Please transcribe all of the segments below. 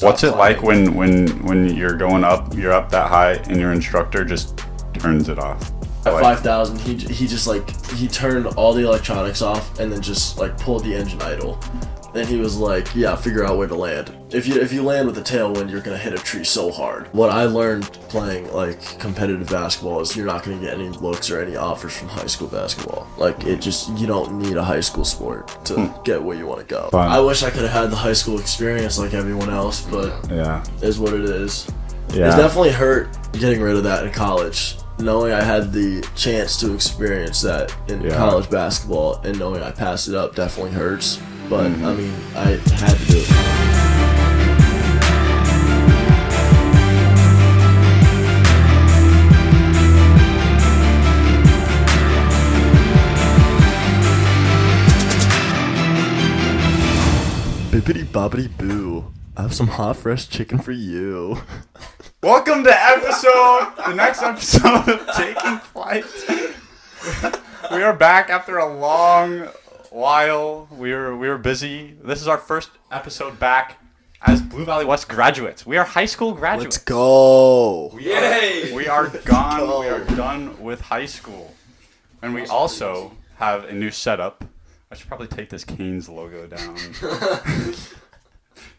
What's it like when you're going up, you're up that high, and your instructor just turns it off? At 5,000, he just he turned all the electronics off and then just pulled the engine idle. And he was like, yeah, figure out where to land. If you land with a tailwind, you're gonna hit a tree so hard. What I learned playing competitive basketball is you're not gonna get any looks or any offers from high school basketball. You don't need a high school sport to get where you want to go. Fun. I wish I could have had the high school experience like everyone else, but Yeah. is what it is. Yeah. It definitely hurt getting rid of that in college. Knowing I had the chance to experience that in college basketball and knowing I passed it up definitely hurts. But, I mean, I had to do it. Bippity boppity boo. I have some hot fresh chicken for you. Welcome to the next episode of Taking Flight. We are back after a long while. We were busy. This is our first episode back as Blue Valley West graduates. We are high school graduates. Let's go. Yay! We are gone. We are done with high school. And we also have a new setup. I should probably take this Canes logo down.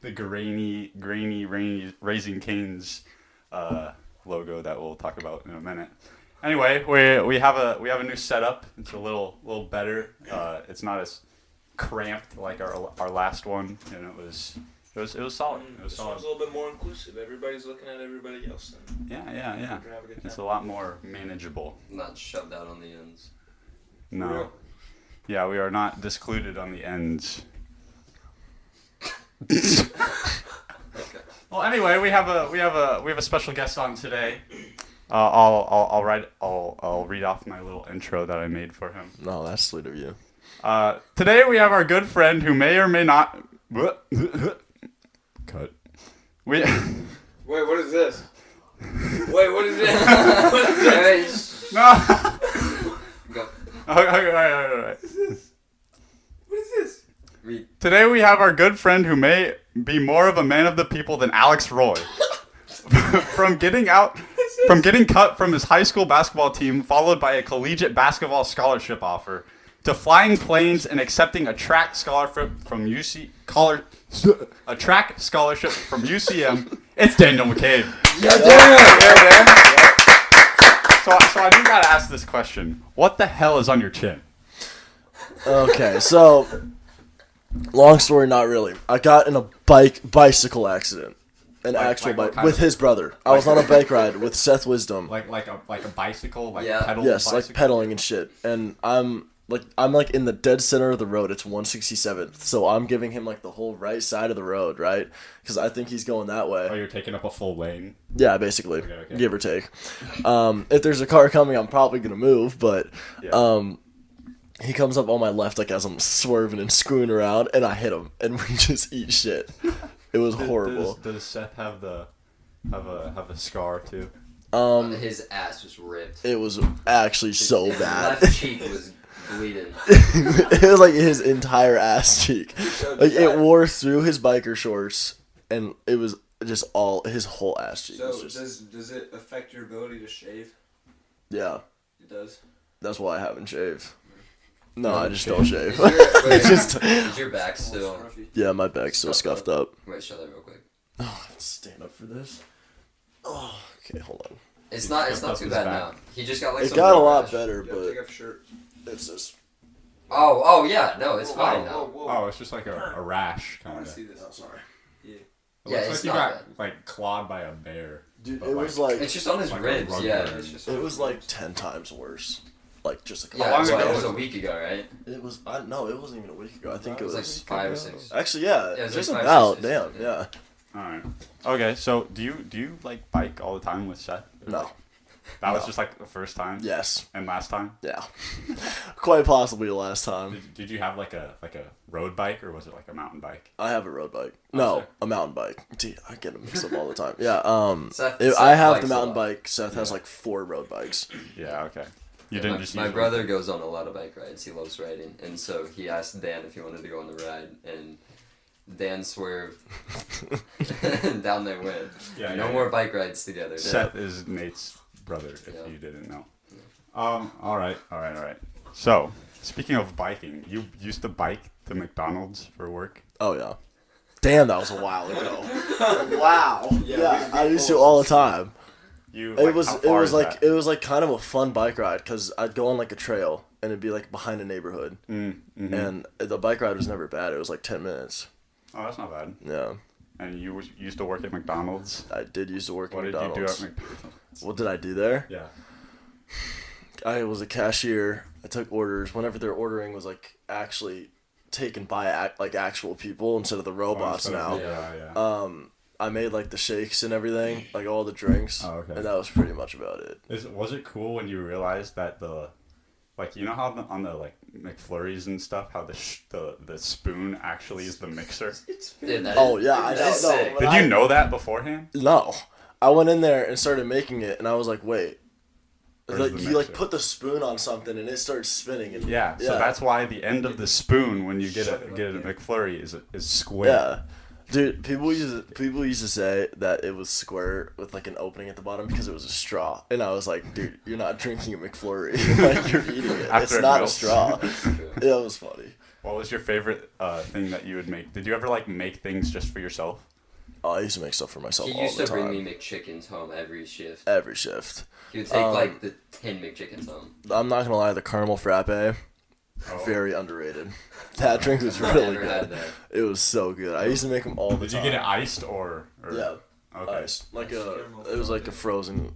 The grainy, Raising Canes logo that we'll talk about in a minute. Anyway, we have a new setup. It's a little better. It's not as cramped like our last one, and it was solid. This one's a little bit more inclusive. Everybody's looking at everybody else. Yeah. It's a lot more manageable. Not shoved out on the ends. No. Yeah, we are not discluded on the ends. Okay. Well, anyway, we have a special guest on today. I'll read off my little intro that I made for him. No, that's sweet of you. Today we have our good friend who may or may not cut. Wait, what is this? Wait, what is this? What is this? No. Go. Okay, all right. What is this? Read. Today we have our good friend who may be more of a man of the people than Alex Roy. From getting cut from his high school basketball team, followed by a collegiate basketball scholarship offer, to flying planes and accepting a track scholarship from UCM, it's Dan McCabe. Yeah, damn. So I do gotta ask this question: what the hell is on your chin? Okay, so long story, not really. I got in a bicycle accident, actual bike with his brother. I was on a bike ride with Seth Wisdom. Like a bicycle, Yeah. Yes, bicycle? pedaling and shit. And I'm in the dead center of the road. It's 167th, so I'm giving him the whole right side of the road, right? Because I think he's going that way. Oh, you're taking up a full lane. Yeah, basically, Okay. give or take. If there's a car coming, I'm probably gonna move, but he comes up on my left as I'm swerving and screwing around, and I hit him, and we just eat shit. It was horrible. Does Seth have a scar too? His ass was ripped. It was actually so His bad. left cheek was bleeding. It was his entire ass cheek. It wore through his biker shorts, and it was just his whole ass cheek. So was just, does it affect your ability to shave? yeah, It does. that's why I haven't shaved. No, I just don't shave. Is your back still? Yeah, my back's still scuffed up. Wait, shut that real quick. Oh, I have to stand up for this. Oh, okay, hold on. It's not Scuffed up too his bad back. now. He just got It some got a road lot rash. better, Take but off your shirt. it's just. Oh yeah, no, it's fine now. Whoa. Oh, it's just like a rash I kind want of. to see this. Oh, sorry. Yeah. It Yeah, looks it's like you not got clawed by a bear. Dude, But it was It's just on his like a ribs. rug Yeah, burn. it's just. It was 10 times worse. Just a couple. Yeah, long it ago was was a it? week ago, right? It was. No, it wasn't even a week ago. I think it was like 5 or 6. Actually, yeah, Yeah, it was just like 5, about. 6 Damn, days, yeah. All right. Okay, so do you bike all the time with Seth? No. That was just the first time. Yes. And last time. Yeah. Quite possibly the last time. Did you have a road bike or was it a mountain bike? I have a road bike. No, sick. a mountain bike. Dude, I get them mixed up all the time. Yeah. Seth I have bikes the a mountain lot. bike. Seth has 4 road bikes. Yeah. Okay. You Yeah, didn't my, just. my use brother one. goes on a lot of bike rides. He loves riding, and so he asked Dan if he wanted to go on the ride, and Dan swerved. And down they went. Yeah, No more bike rides together. Seth is Nate's brother, if you didn't know. All right. So, speaking of biking, you used to bike to McDonald's for work? Oh yeah. Damn, that was a while ago. Wow. Yeah, I used to all the time. It was like kind of a fun bike ride because I'd go on like a trail and it'd be like behind a neighborhood, and the bike ride was never bad. It was like 10 minutes. Oh, that's not bad. Yeah. And you used to work at McDonald's? I did used to work at What McDonald's. did you do at McDonald's? What did I do there? Yeah. I was a cashier. I took orders whenever their ordering was like actually taken by like actual people instead of the robots now. Yeah. I made like the shakes and everything, like all the drinks. Oh, okay. And that was pretty much about it. Was it cool when you realized that you know how on the like McFlurries and stuff, how the spoon actually is the mixer? Dude, Oh yeah, I that's know. sick. Did you know that beforehand? No, I went in there and started making it, and I was like, wait. Where's Like the you like mixer? put the spoon on something and it starts spinning. And Yeah. So that's why the end of the spoon when you get a McFlurry is square. Yeah. Dude, people used to say that it was square with like an opening at the bottom because it was a straw, and I was like, dude, you're not drinking a McFlurry, like you're eating it. After It's it not a melts. straw. Yeah, it was funny. What was your favorite thing that you would make? Did you ever like make things just for yourself? Oh, I used to make stuff for myself He all used the to bring time. me McChickens home every shift. Every shift. He would take like the 10 McChickens home. I'm not gonna lie, the caramel frappe, very underrated. That drink was really Never had good. that. It was so good. I used to make them all the Did time. you get it iced or? Yeah. Okay. Iced. It was like a frozen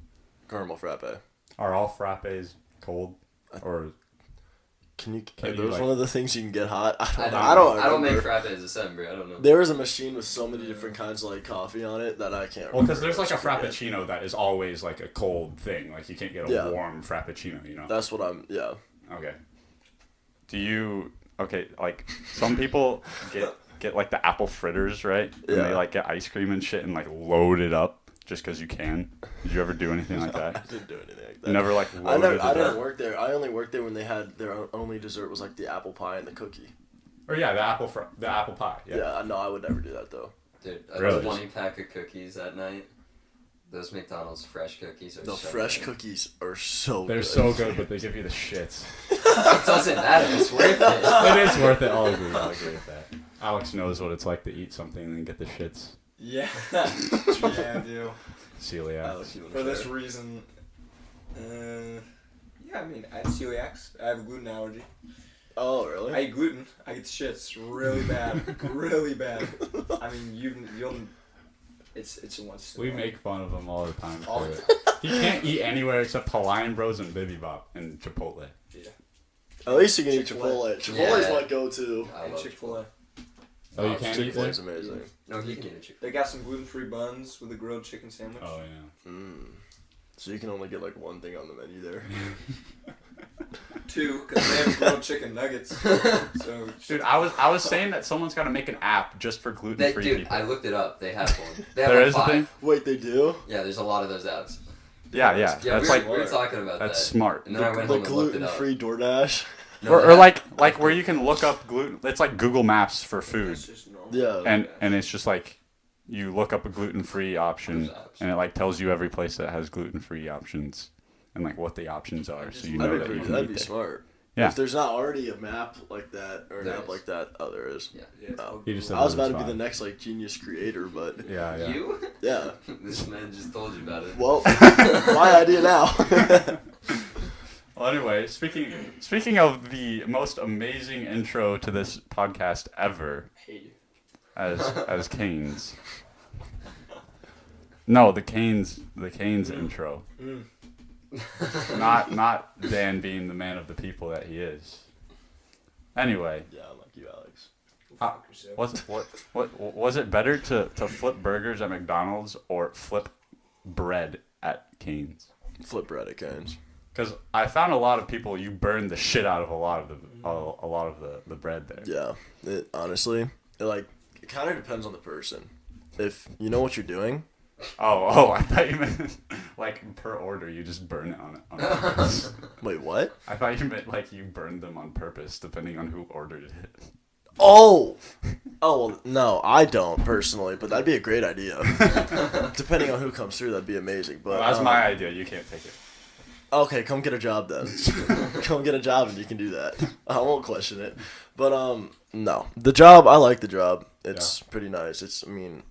caramel frappe. Are all frappes cold or? Can you? Can Are you, those like- one of the things you can get hot? I I don't make remember. frappes December. I don't know. There was a machine with so many different kinds of like coffee on it that I can't remember. Well, because there's like a It's great. frappuccino that is always like a cold thing. Like you can't get a Yeah. warm frappuccino. You know. That's what I'm. Yeah. Okay. Do you? Okay, like some people get like the apple fritters, right? And Yeah. they like get ice cream and shit and like load it up just because you can. Did you ever do anything like I that? didn't do anything like that. You never like I loaded I it didn't up? work there. I only worked there when they had their only dessert was like the apple pie and the cookie. Or yeah, the apple pie. Yeah. Yeah. No, I would never do that though. Dude, Really? a 20-pack of cookies at night. Those McDonald's fresh cookies are The so fresh good. cookies are so They're good. so good, but they give you the shits. It doesn't matter. It's worth it. It is worth it. I'll agree with that. Alex knows what it's like to eat something and then get the shits. Yeah. Yeah, I do. Celiac. Alex, you wanna For this share? reason, yeah, I mean, I have celiacs. I have a gluten allergy. Oh really? I eat gluten. I get shits really bad, really bad. I mean, you'll. It's a once. We make fun of him all the time All for the it. He can't eat anywhere except Hawaiian Bros and Bibi Bop and Chipotle. At least you can eat Chick-fil-A. Chipotle. Chipotle's Yeah. my go-to. I And love Chick-fil-A. Oh, you can't eat Chick-fil-A's there? amazing. No, he can eat a chicken. They got some gluten-free buns with a grilled chicken sandwich. Oh yeah. So you can only get like one thing on the menu there. 2, because they have grilled chicken nuggets. So, Dude, I was saying that someone's got to make an app just for gluten free Dude, people. I looked it up. They have one. They have There like is a 5. thing? Wait, they do? Yeah, there's a lot of those apps. Yeah. Yeah, That's we like were talking about that. that's smart. And then I went The home and looked it up. gluten-free DoorDash. No, Or that- like where you can look up gluten. It's like Google Maps for food, it's just normal. Yeah. and it's just like you look up a gluten free option, There's apps. and it like tells you every place that has gluten free options, and like what the options are, so you know that you can That'd eat be there. smart. Yeah. If there's not already a map like that or an There app is. like that, oh, there is. Yeah. Yeah, it's Oh. called He just said I was there about to be five. the next like genius creator, but Yeah. You? yeah. This man just told you about it. Well, my idea now. Well, anyway, speaking of the most amazing intro to this podcast ever, hate you. as Canes. No, the Canes intro. Not Dan being the man of the people that he is. Anyway, Yeah, I'm like you, Alex. Fuck yourself. was it better to flip burgers at McDonald's or flip bread at Canes? Flip bread at Canes. Because I found a lot of people, you burn the shit out of a lot of the bread there. Yeah. Honestly, it kind of depends on the person. If you know what you're doing. Oh, I thought you meant like per order you just burn it on purpose. Wait, what? I thought you meant like you burned them on purpose depending on who ordered it. Oh, well, no, I don't personally, but that'd be a great idea. Depending on who comes through, that'd be amazing. But Well, that's my idea. You can't take it. Okay, come get a job then. Come get a job and you can do that. I won't question it. But no, the job, I like the job. It's pretty nice. The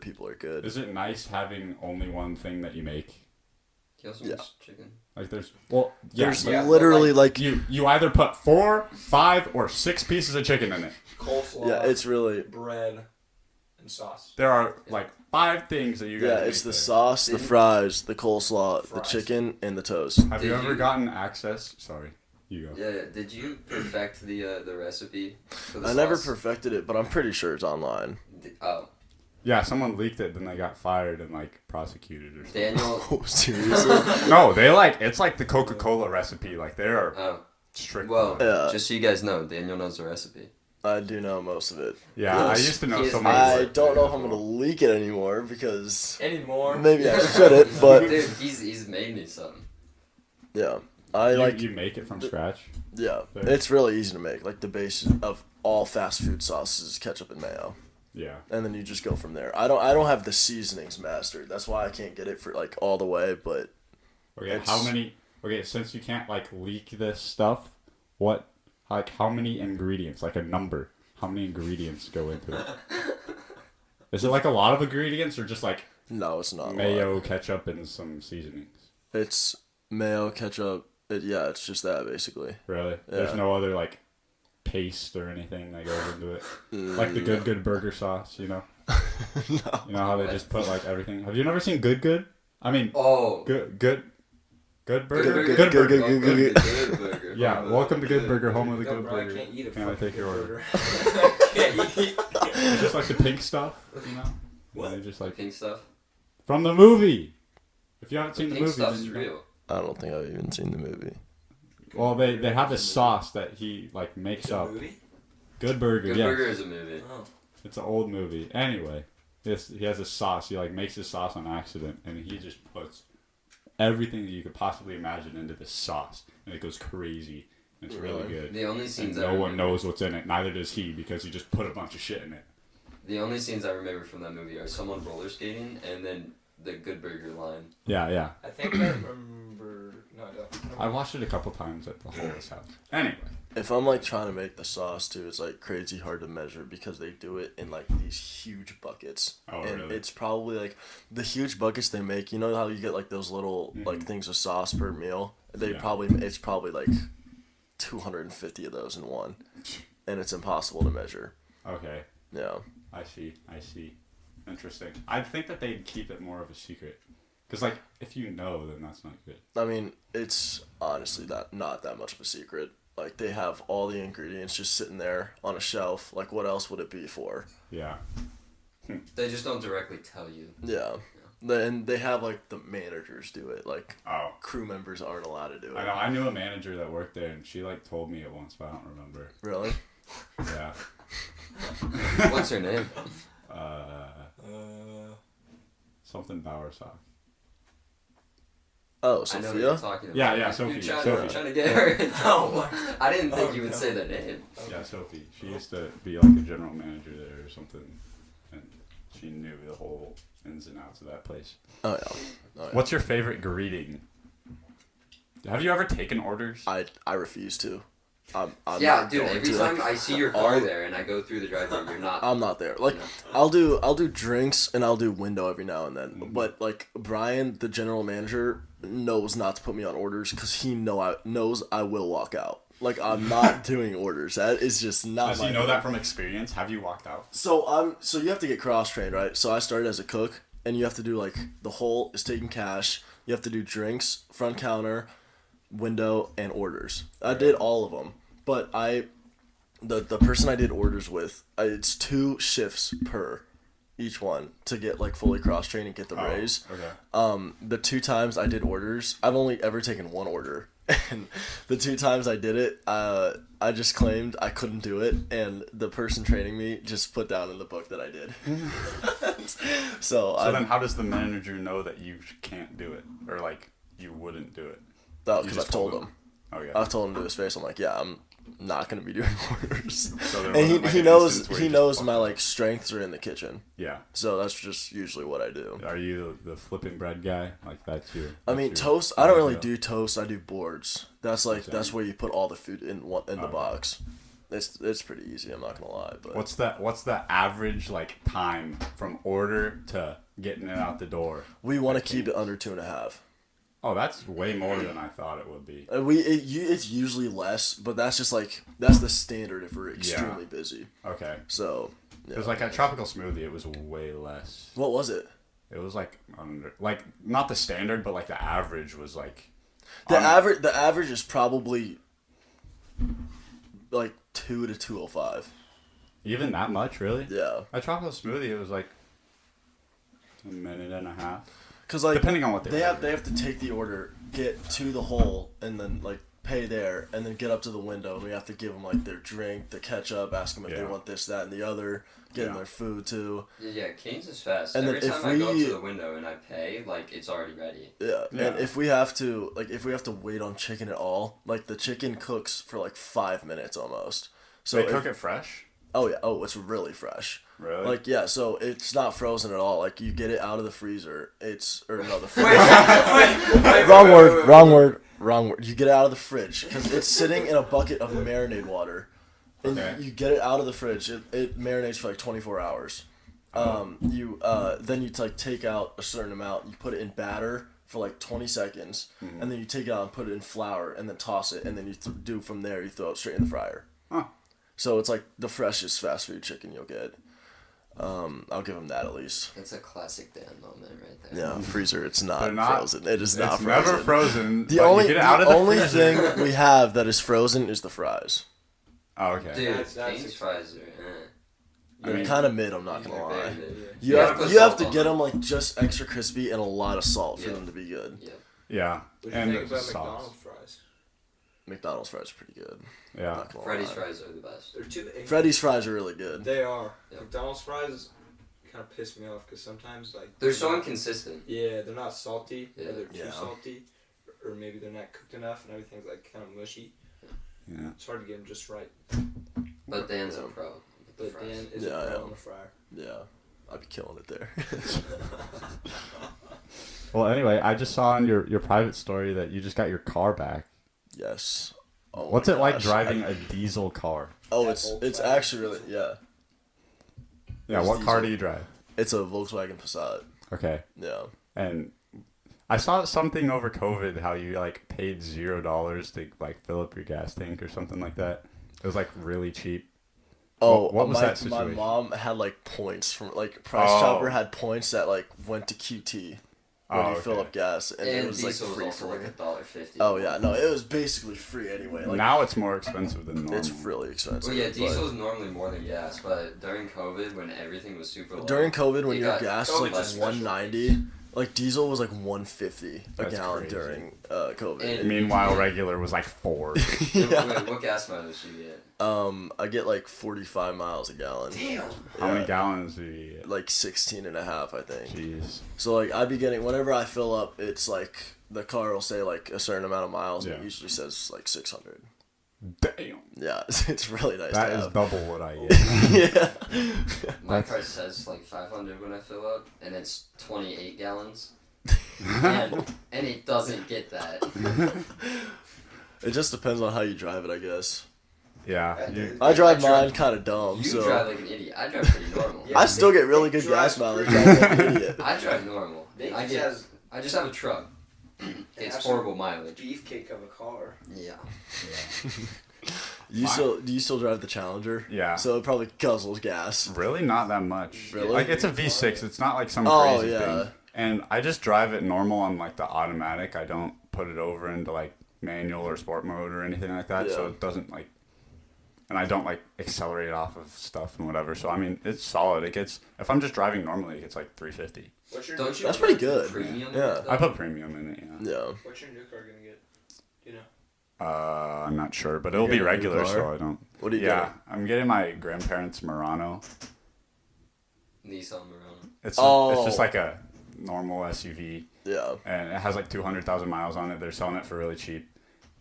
people are good. Is it nice having only one thing that you make? He also makes chicken. Like there's literally like you either put 4, 5, or 6 pieces of chicken in it. Coleslaw. Yeah, it's really bread and sauce. There are like 5 things that you gotta make it's the there. sauce, the fries, the coleslaw, the chicken, and the toast. Have you ever gotten access? Sorry, you go. Yeah. Did you perfect the recipe for the I sauce? never perfected it, but I'm pretty sure it's online. Oh. Yeah, someone leaked it, then they got fired and like prosecuted or something. Daniel. Oh, seriously? No, it's like the Coca-Cola recipe. Like they are strict. Well, Yeah. just so you guys know, Daniel knows the recipe. I do know most of it. Yeah, I used to know He is someone. I don't know if I'm gonna leak it anymore because Anymore. maybe I shouldn't, but Dude, he's made me something. yeah, You make it from scratch. Yeah, it's really easy to make. Like the base of all fast food sauces is ketchup and mayo. Yeah. And then you just go from there. I don't have the seasonings mastered. That's why I can't get it for like all the way, but Okay, since you can't like leak this stuff, how many ingredients, like a number, how many ingredients go into it? Is it like a lot of ingredients or just like no, it's not mayo, ketchup, and some seasonings? It's mayo, ketchup. It's just that basically. Really? Yeah. There's no other like paste or anything that goes into it, like the Good burger sauce, you know? No. You know how they just put like everything. Have you never seen Good? I mean, Good burger. Good burger. Good burger. Yeah, welcome to Good Burger, home of the No, Good bro, I Burger. can't eat a Can I fucking take your good order? burger. Can't eat. It's just like the pink stuff, you know? What? They just like Pink stuff. from the movie. If you haven't seen the Pink movie, stuff's then you know. real. I don't think I've even seen the movie. Well, they have this sauce that he like makes up. Movie? Good Burger, Good yes. burger is a movie. Oh. It's an old movie. Anyway, he has a sauce. He like makes his sauce on accident, and he just puts everything that you could possibly imagine into this sauce, and it goes crazy. It's really good. The only And scenes no one knows what's in it. Neither does he, because he just put a bunch of shit in it. The only scenes I remember from that movie are someone roller skating and then the Good Burger line. Yeah. I think I remember. No, I don't. I watched it a couple times at the Hollis house. Anyway. If I'm like trying to make the sauce too, it's like crazy hard to measure because they do it in like these huge buckets. Oh, and really? it's probably like the huge buckets they make. You know how you get like those little like things of sauce per meal? It's probably like 250 of those in one, and it's impossible to measure. Okay. Yeah. I see. Interesting. I think that they'd keep it more of a secret. Because, like, if you know, then that's not good. I mean, it's honestly not that much of a secret. Like, they have all the ingredients just sitting there on a shelf. Like, what else would it be for? Yeah. They just don't directly tell you. Yeah. And they have, like, the managers do it. Like, Oh. crew members aren't allowed to do it. I know. I knew a manager that worked there, and she, like, told me it once, but I don't remember. Really? Yeah. What's her name? Something Bowersock. Oh, I know what Sophia? you're talking about. Yeah, Sophie. You're trying, Sophie. You're trying to get her. Oh my. I didn't think you would no. say that name. Yeah, Sophie. She used to be, like, a general manager there or something, and she knew the whole ins and outs of that place. Oh, yeah. What's your favorite greeting? Have you ever taken orders? I refuse to. I'm Yeah, not dude. going Every to. time Like, I see your car there and I go through the drive-thru, you're not. I'm not there. Like, No. I'll do drinks and I'll do window every now and then. But like Brian, the general manager, knows not to put me on orders because he knows I will walk out. Like, I'm not doing orders. That is just not. Does my he know thing. that from experience? Have you walked out? So you have to get cross trained, right? So I started as a cook, and you have to do like the whole is taking cash. You have to do drinks, front counter, window, and orders. I did all of them, but the person I did orders with, it's 2 shifts per each one to get like fully cross trained and get the raise. Okay. The 2 times I did orders, I've only ever taken 1 order. And the 2 times I did it, I just claimed I couldn't do it, and the person training me just put down in the book that I did. So then how does the manager know that you can't do it? Or, like, you wouldn't do it? Oh, You because just I've told told him. Oh, yeah. I've told him to his face. I'm like, yeah, not gonna be doing orders. So there And wasn't, like, he an knows instance where he you knows just my fucked like strengths are in the kitchen. Yeah. So that's just usually what I do. Are you the flipping bread guy? Like that's your. I mean toast. I don't really do toast. I do boards. That's where you put all the food in the box. It's pretty easy. I'm not gonna lie. But What's the average like time from order to getting it out the door? we want to keep it under 2.5. Oh, that's way more than I thought it would be. It's usually less, but that's just like that's the standard if we're extremely busy. Okay. So It was like at Tropical Smoothie, it was way less. what was it? It was like not the standard, but like the average was like. The average is probably like 2 to 205. Even that much, really? Yeah. At Tropical Smoothie, it was like a minute and a half. Cause like Depending on what they have to take the order, get to the hole, and then like pay there, and then get up to the window. And we have to give them like their drink, the ketchup, ask them if they want this, that, and the other. Get them their food too. Yeah, Cane's is fast. And Every then time I go up to the window and I pay, like it's already ready. Yeah. And if we have to wait on chicken at all, like the chicken cooks for like 5 minutes almost. So they cook it fresh. Oh yeah. Oh, it's really fresh. Really? Like yeah, so it's not frozen at all. Like you get it out of the freezer. Wrong word. You get it out of the fridge because it's sitting in a bucket of marinade water, and you get it out of the fridge. It marinates for like 24 hours. Then you like take out a certain amount. You put it in batter for like 20 seconds, and then you take it out and put it in flour, and then toss it, and then you do from there. You throw it straight in the fryer. Huh. So it's like the freshest fast food chicken you'll get. I'll give him that at least. It's a classic Dan moment right there. Yeah, freezer. It's not not- frozen. It is not It's frozen. never frozen. The but only you get it out of the only freezer. thing we have that is frozen is the fries. Oh, okay. Dude, That's Cane's fries are. They're mean, kind of mid. I'm not gonna They're lie. very mid. You Yeah, have put you have salt to on get them. them like just extra crispy and a lot of salt for Yeah. them to be good. Yeah. Yeah. What do you And think the about sauce. McDonald's fries? McDonald's fries are pretty good. Yeah. Not gonna Freddy's lie. fries are the best. They're too. Freddy's fries are really good. They are. Yeah. McDonald's fries kind of piss me off because sometimes like They're so inconsistent. Yeah, they're not salty. Yeah. Or they're too Yeah. salty, or maybe they're not cooked enough, and everything's like kind of mushy. Yeah. It's hard to get them just right. But Dan's a pro. with the But fries. Dan is Yeah, a I pro am. on the fryer. Yeah, I'd be killing it there. Well, anyway, I just saw on your private story that you just got your car back. Yes. Oh What's my it like gosh. driving a diesel car? Oh, That old it's fashioned actually really Yeah, It's what car diesel. do you drive? It's a Volkswagen Passat. Okay. Yeah. And I saw something over COVID how you like paid $0 to like fill up your gas tank or something like that. It was like really cheap. Oh, What was my, that situation? My mom had like points from like Price Oh. Chopper had points that like went to QT when Oh, you fill okay. up gas, and it was like diesel free also for like me. $1.50. Oh yeah, no, it was basically free anyway. Like Now it's more expensive than normal. it's really expensive. Well, yeah, but diesel is normally more than gas, but during COVID when everything was super low. during COVID, when you your got gas COVID was like just special 190, like diesel was like 150 a That's gallon crazy. during COVID. And- Meanwhile, regular was like 4. Wait, what gas mileage do you get? I get like 45 miles a gallon. Damn. How many Yeah. gallons do you get? Like 16 and a half, I think. Jeez. So like I'd be getting, whenever I fill up, it's like the car will say like a certain amount of miles, and Yeah. it usually says like 600. Damn. Yeah, it's really nice That to is have. double what I get. Yeah. My car says like 500 when I fill up, and it's 28 gallons. and it doesn't get that. It just depends on how you drive it, I guess. Yeah. You, I drive I mine kind of dumb, You so drive like an idiot. I drive pretty normal. Yeah. I still get really good Drive gas mileage. free. I'm like an idiot. I drive normal. They I just have a truck. It's absolute horrible mileage. Beefcake of a car. Yeah. Do you still drive the Challenger? Yeah. So it probably guzzles gas. really not that much. Really? Like it's a V6. It's not like some Oh, crazy yeah. thing. And I just drive it normal on like the automatic. I don't put it over into like manual or sport mode or anything like that. So Yeah. it doesn't like, and I don't like accelerate off of stuff and whatever. So I mean, it's solid. It gets, if I'm just driving normally, it gets like 350. What's your Don't you? That's put pretty good. Premium. Yeah. I put premium in it. Yeah. Yeah. What's your new car gonna get? You know. I'm not sure, but it'll be getting a new regular, car? so I don't. What are you Yeah, I'm getting my grandparents' Murano. Nissan Murano. It's Oh. just like a normal SUV, getting? Yeah. and it has like 200,000 miles on it. They're selling it for really cheap,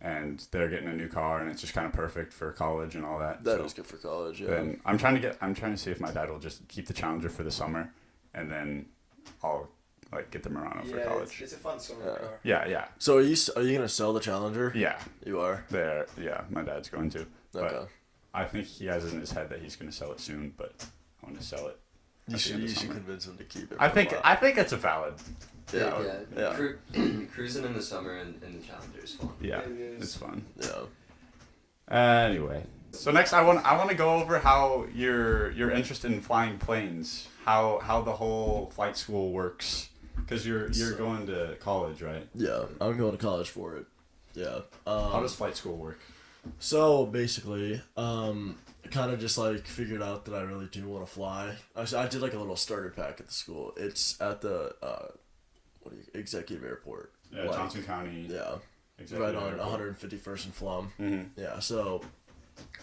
and they're getting a new car, and it's just kind of perfect for college and all that. That is good for college. Yeah. Then I'm trying to see if my dad will just keep the Challenger for the summer, and then I'll like get the Murano for college. It's a fun summer car. Yeah. So are you gonna sell the Challenger? Yeah. You are. There. Yeah, my dad's going to. Okay. But I think he has in his head that he's going to sell it soon, but I want to sell it. You should convince him to keep it. I think it's a valid. Yeah. Cruising in the summer in the Challenger is fun. Yeah, It is. it's fun. Yeah. Anyway, so next I want to go over how you're interested in flying planes. How the whole flight school works, because you're going to college, right? Yeah, I'm going to college for it. Yeah. How does flight school work? So basically, kind of just like figured out that I really do want to fly. I did like a little starter pack at the school. It's at the executive airport. Yeah, like, Johnson County. Yeah. Executive Right on Airport. 151st and Flum. Mm-hmm. Yeah, so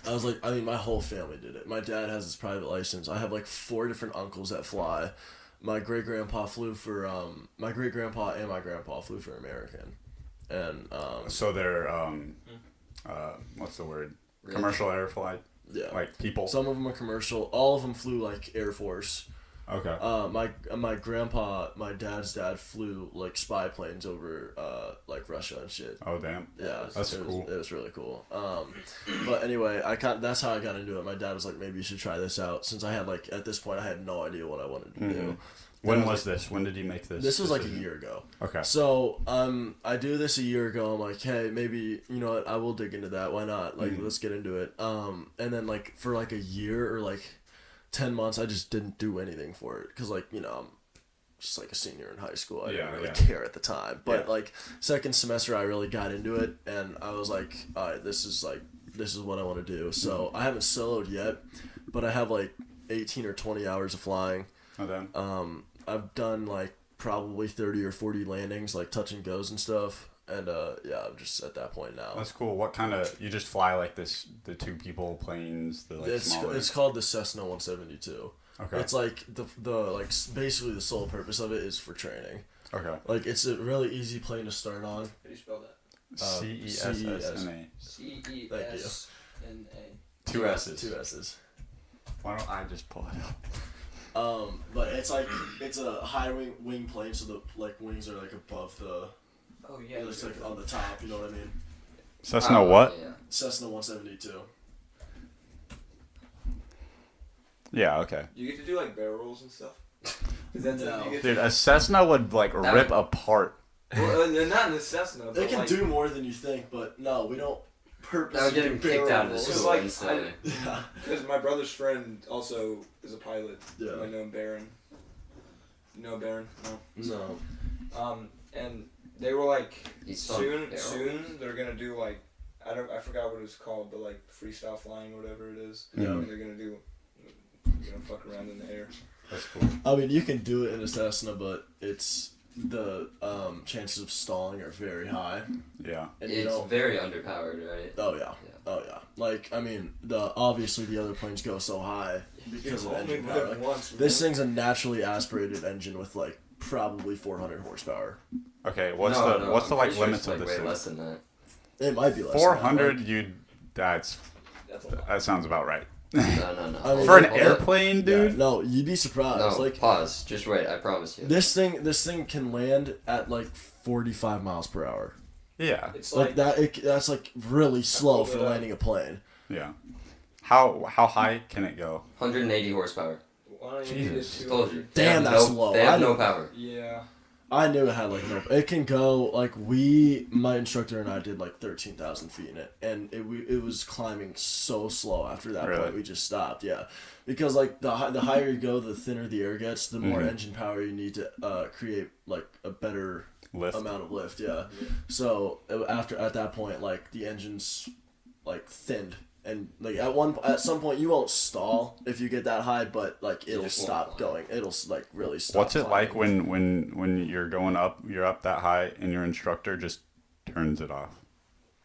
I was like, I mean, my whole family did it. My dad has his private license. I have like 4 different uncles that fly. My great grandpa flew for my great grandpa and my grandpa flew for American, and So they're what's the word? Really? Commercial air flight. yeah, Like people. some of them are commercial. All of them flew like Air Force. Okay. My grandpa, my dad's dad flew like spy planes over like Russia and shit. Oh damn. Yeah, That's it cool. It was really cool. But anyway, that's how I got into it. My dad was like, maybe you should try this out. Since I had like at this point I had no idea what I wanted to do. When was this? When did he make this? This was like a decision? year ago. Okay. So I do this a year ago. I'm like, hey, maybe you know what? I will dig into that. Why not? Like, let's get into it. And then like for like a year or like 10 months, I just didn't do anything for it because like I'm just like a senior in high school. I didn't really care at the time. But like second semester, I really got into it, and I was like, all right, this is what I want to do. So I haven't soloed yet, but I have like 18 or 20 hours of flying. Oh damn. I've done like probably 30 or 40 landings, like touch and goes and stuff. And yeah, I'm just at that point now. That's cool. What kind of you just fly like this? The 2 people planes, the like smaller. It's called the Cessna 172. Okay. It's like the like basically the sole purpose of it is for training. Okay. Like it's a really easy plane to start on. How do you spell that? CESSNA. CESNA. 2 S's. 2 S's. Why don't I just pull it up? But it's like it's a high wing plane, so the like wings are like above the. Oh yeah. It's like on the top. You know what I mean? Cessna what? Yeah. Cessna 172. Yeah. Okay. You get to do like barrel rolls and stuff. Is that No. you get Dude, a Cessna would like That rip would- apart. Well, not in the Cessna. They but can like, do more than you think, but no, we don't purposely. That would get him do kicked out of barrel the rolls. school like, instantly. Yeah. Because my brother's friend also is a pilot. Yeah. I know Baron. You know Baron? No. No. And they were like He's on soon barrels. they're gonna do like I forgot what it was called, but like freestyle flying or whatever it is. Yeah. And they're gonna do fuck around in the air. That's cool. I mean, you can do it in a Cessna, but it's the chances of stalling are very high. Yeah. And you It's don't. very underpowered, right? Oh yeah. Oh yeah. Like I mean, obviously the other planes go so high because of engine power. Like, once. this thing's a naturally aspirated engine with like probably 400 horsepower. Okay. What's No, the I'm like pretty sure limits it's, of like, this way thing? less than that. It might be less. 400. Than You. That's That's a lot. that sounds about right. No. I mean, For an Hold up. airplane, that. Yeah, dude. no, you'd be surprised. No, Like pause. Just wait. I promise you. this thing can land at like 45 miles per hour. Yeah. It's Like that. That's like really slow for Yeah. landing a plane. Yeah. How high can it go? 180 horsepower. Why don't you Jesus. do Told you. Damn, They have that's no, low. They have I no didn't- power. Yeah. I knew it had like no. It can go like my instructor and I did like 13,000 feet in it, and it was climbing so slow. After that Really? point, we just stopped. Yeah, because like the higher you go, the thinner the air gets, the more engine power you need to create like a better Lift. amount of lift. Yeah. So at that point, like the engine's like thinned. And like at some point you won't stall if you get that high, but like it'll just won't stop climb. going. It'll like really stop. What's it like climbing. when you're going up? You're up that high, and your instructor just turns it off.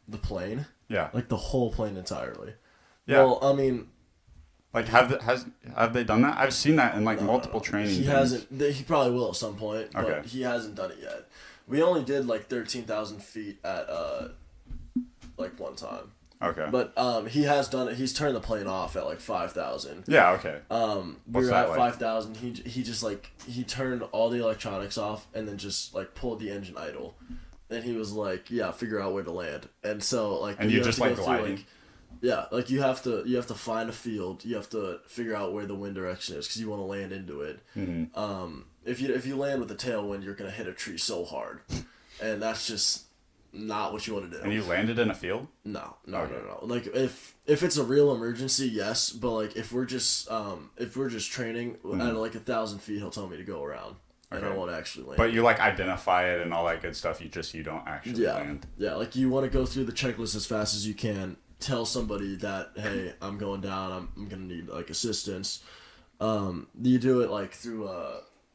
The plane? Yeah. Like the whole plane entirely. Yeah. Well, I mean, Like have they done that? I've seen that in like multiple training. he things. hasn't. He probably will at some point, but Okay. he hasn't done it yet. We only did like 13,000 feet at like one time. Okay. But he has done it. He's turned the plane off at like 5,000. Yeah. Okay. We were that at like? 5,000. He just like he turned all the electronics off and then just like pulled the engine idle. And he was like, "Yeah, figure out where to land." And so like And you just have like to go through, gliding. yeah, like you have to find a field. You have to figure out where the wind direction is because you want to land into it. Mm-hmm. If you land with a tailwind, you're gonna hit a tree so hard, and that's just not what you want to do. And you landed in a field? No. Okay. Like if it's a real emergency, yes. But like if we're just training at like 1,000 feet, he'll tell me to go around, and I Okay. won't actually land. But you like identify it and all that good stuff. You don't actually land. Yeah, like you want to go through the checklist as fast as you can. Tell somebody that, hey, I'm going down. I'm gonna need like assistance. You do it like through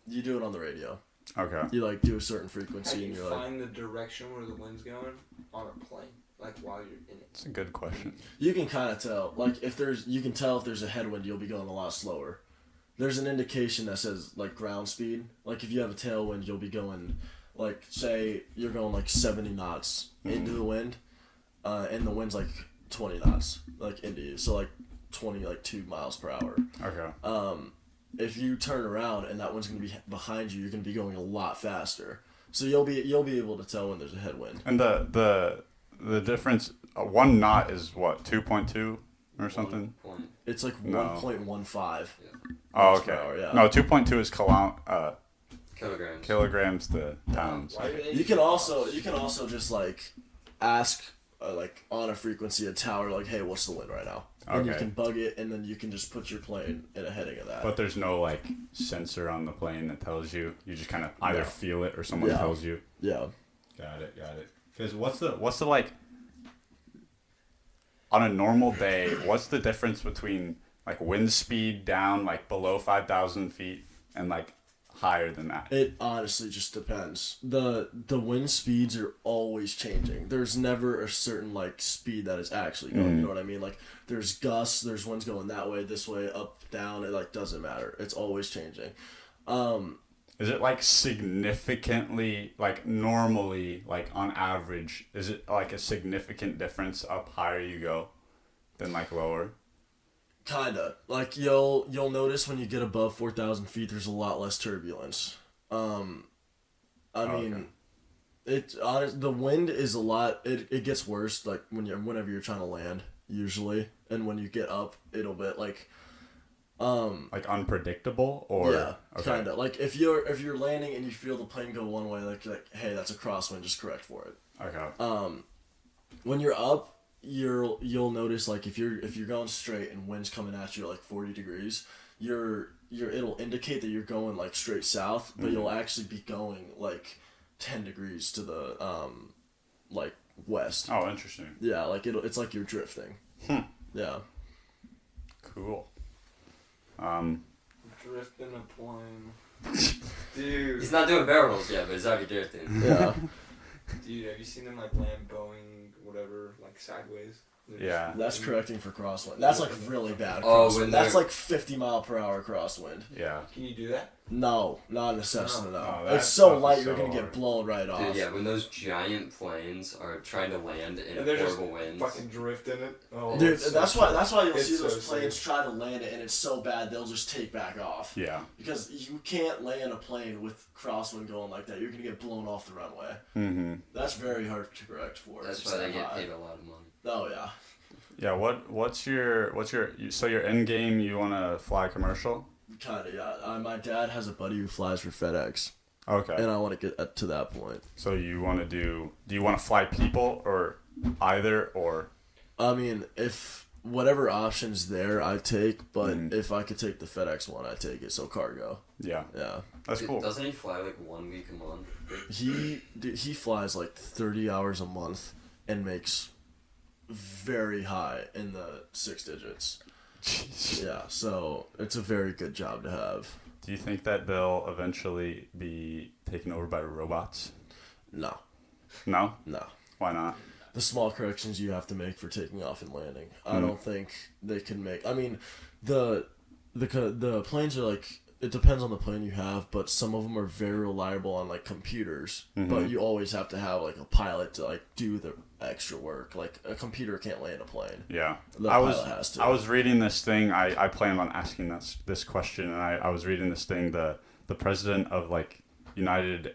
you do it on the radio. Okay. You like do a certain How do frequency, you and you're like, find the direction where the wind's going on a plane? Like while you're in it. It's a good question. you can kind of tell. Like you can tell if there's a headwind, you'll be going a lot slower. There's an indication that says like ground speed. Like if you have a tailwind, you'll be going, like say you're going like 70 knots into the wind, and the wind's like 20 knots like into you. So like 2 miles per hour. Okay. If you turn around and that one's gonna be behind you, you're gonna be going a lot faster. So you'll be able to tell when there's a headwind. And the difference, 1 knot is what, 2.2 or something? Point. It's like No. 1.15. Oh, miles okay. per hour, yeah. No, 2.2 is Kilograms. kilograms to pounds. Why do they You can also just like ask like on a frequency a tower like, hey, what's the wind right now? And you Okay. can bug it, and then you can just put your plane in a heading of that. But there's no like sensor on the plane that tells you. You just kind of either No. feel it or someone Yeah. tells you. Yeah. Got it. Because what's the like on a normal day? What's the difference between like wind speed down like below 5,000 feet and like higher than that? It honestly just depends. The wind speeds are always changing. There's never a certain like speed that is actually going. You know what I mean? Like there's gusts, there's winds going that way, this way, up, down. It like doesn't matter. It's always changing. Is it like significantly like normally like on average? Is it like a significant difference up higher you go than like lower? Kinda. Like you'll notice when you get above 4,000 feet, there's a lot less turbulence. I mean, the wind is a lot. It gets worse like whenever you're trying to land usually, and when you get up, it'll be like Like unpredictable or yeah, okay. kinda. Like if you're landing and you feel the plane go one way, like hey, that's a crosswind, just correct for it. Okay. When you're up, you'll notice like if you're going straight and wind's coming at you at like 40 degrees, it'll indicate that you're going like straight south, but you'll actually be going like 10 degrees to the like west. Oh, interesting. Yeah, like it's like you're drifting. Yeah. Cool. Drifting a plane. Dude. He's not doing barrel rolls yet, but he's already drifting. Yeah. Dude, have you seen them like land Boeing, whatever, like sideways? They're Yeah. just- That's correcting for crosswind. That's like really bad Oh, crosswind. when That's they're- like 50 mile per hour crosswind. Yeah. Can you do that? No, not in a Cessna, no. Oh, that It's so stuff is light, so you're gonna hard. get blown right off. Dude, yeah, when those giant planes are trying to land in And they're just horrible winds. fucking drifting it. Oh, Dude, it's so that's why you'll it's see so those planes sick. try to land it, and it's so bad they'll just take back off. Yeah. Because you can't land a plane with crosswind going like that. You're gonna get blown off the runway. Mm-hmm. That's very hard to correct for. That's It's why they that get high. paid a lot of money. Oh yeah. Yeah. What's your so your end game? You want to fly commercial? Kinda, yeah. My dad has a buddy who flies for FedEx, Okay. and I want to get to that point. So you want to do you want to fly people or either or? I mean, if whatever option's there, I take. But Mhm. if I could take the FedEx one, I take it. So cargo. Yeah. Yeah. That's Dude, cool. Doesn't he fly like 1 week a month? He flies like 30 hours a month and makes very high in the 6 digits. Jeez. Yeah, so it's a very good job to have. Do you think that they'll eventually be taken over by robots? No. No. No. Why not? The small corrections you have to make for taking off and landing. I don't think they can make. I mean, the planes are like it depends on the plane you have, but some of them are very reliable on like computers. But you always have to have like a pilot to like do the extra work. Like a computer can't land a plane. Yeah. The pilot has to. I was reading this thing. I planned on asking this question, and I was reading this thing. The president of like United,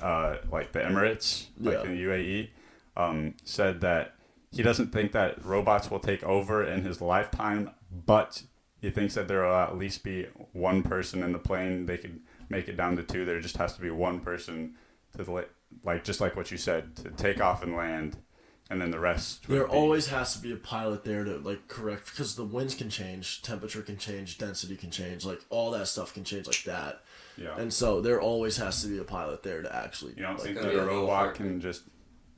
like the Emirates, like in the UAE, said that he doesn't think that robots will take over in his lifetime, but he thinks that there will at least be one person in the plane. They could make it down to two. There just has to be one person to like just like what you said, to take off and land, and then the rest. There always has to be a pilot there to like correct, because the winds can change, temperature can change, density can change, like all that stuff can change like that. Yeah. And so there always has to be a pilot there to actually. You don't like, think that a robot can just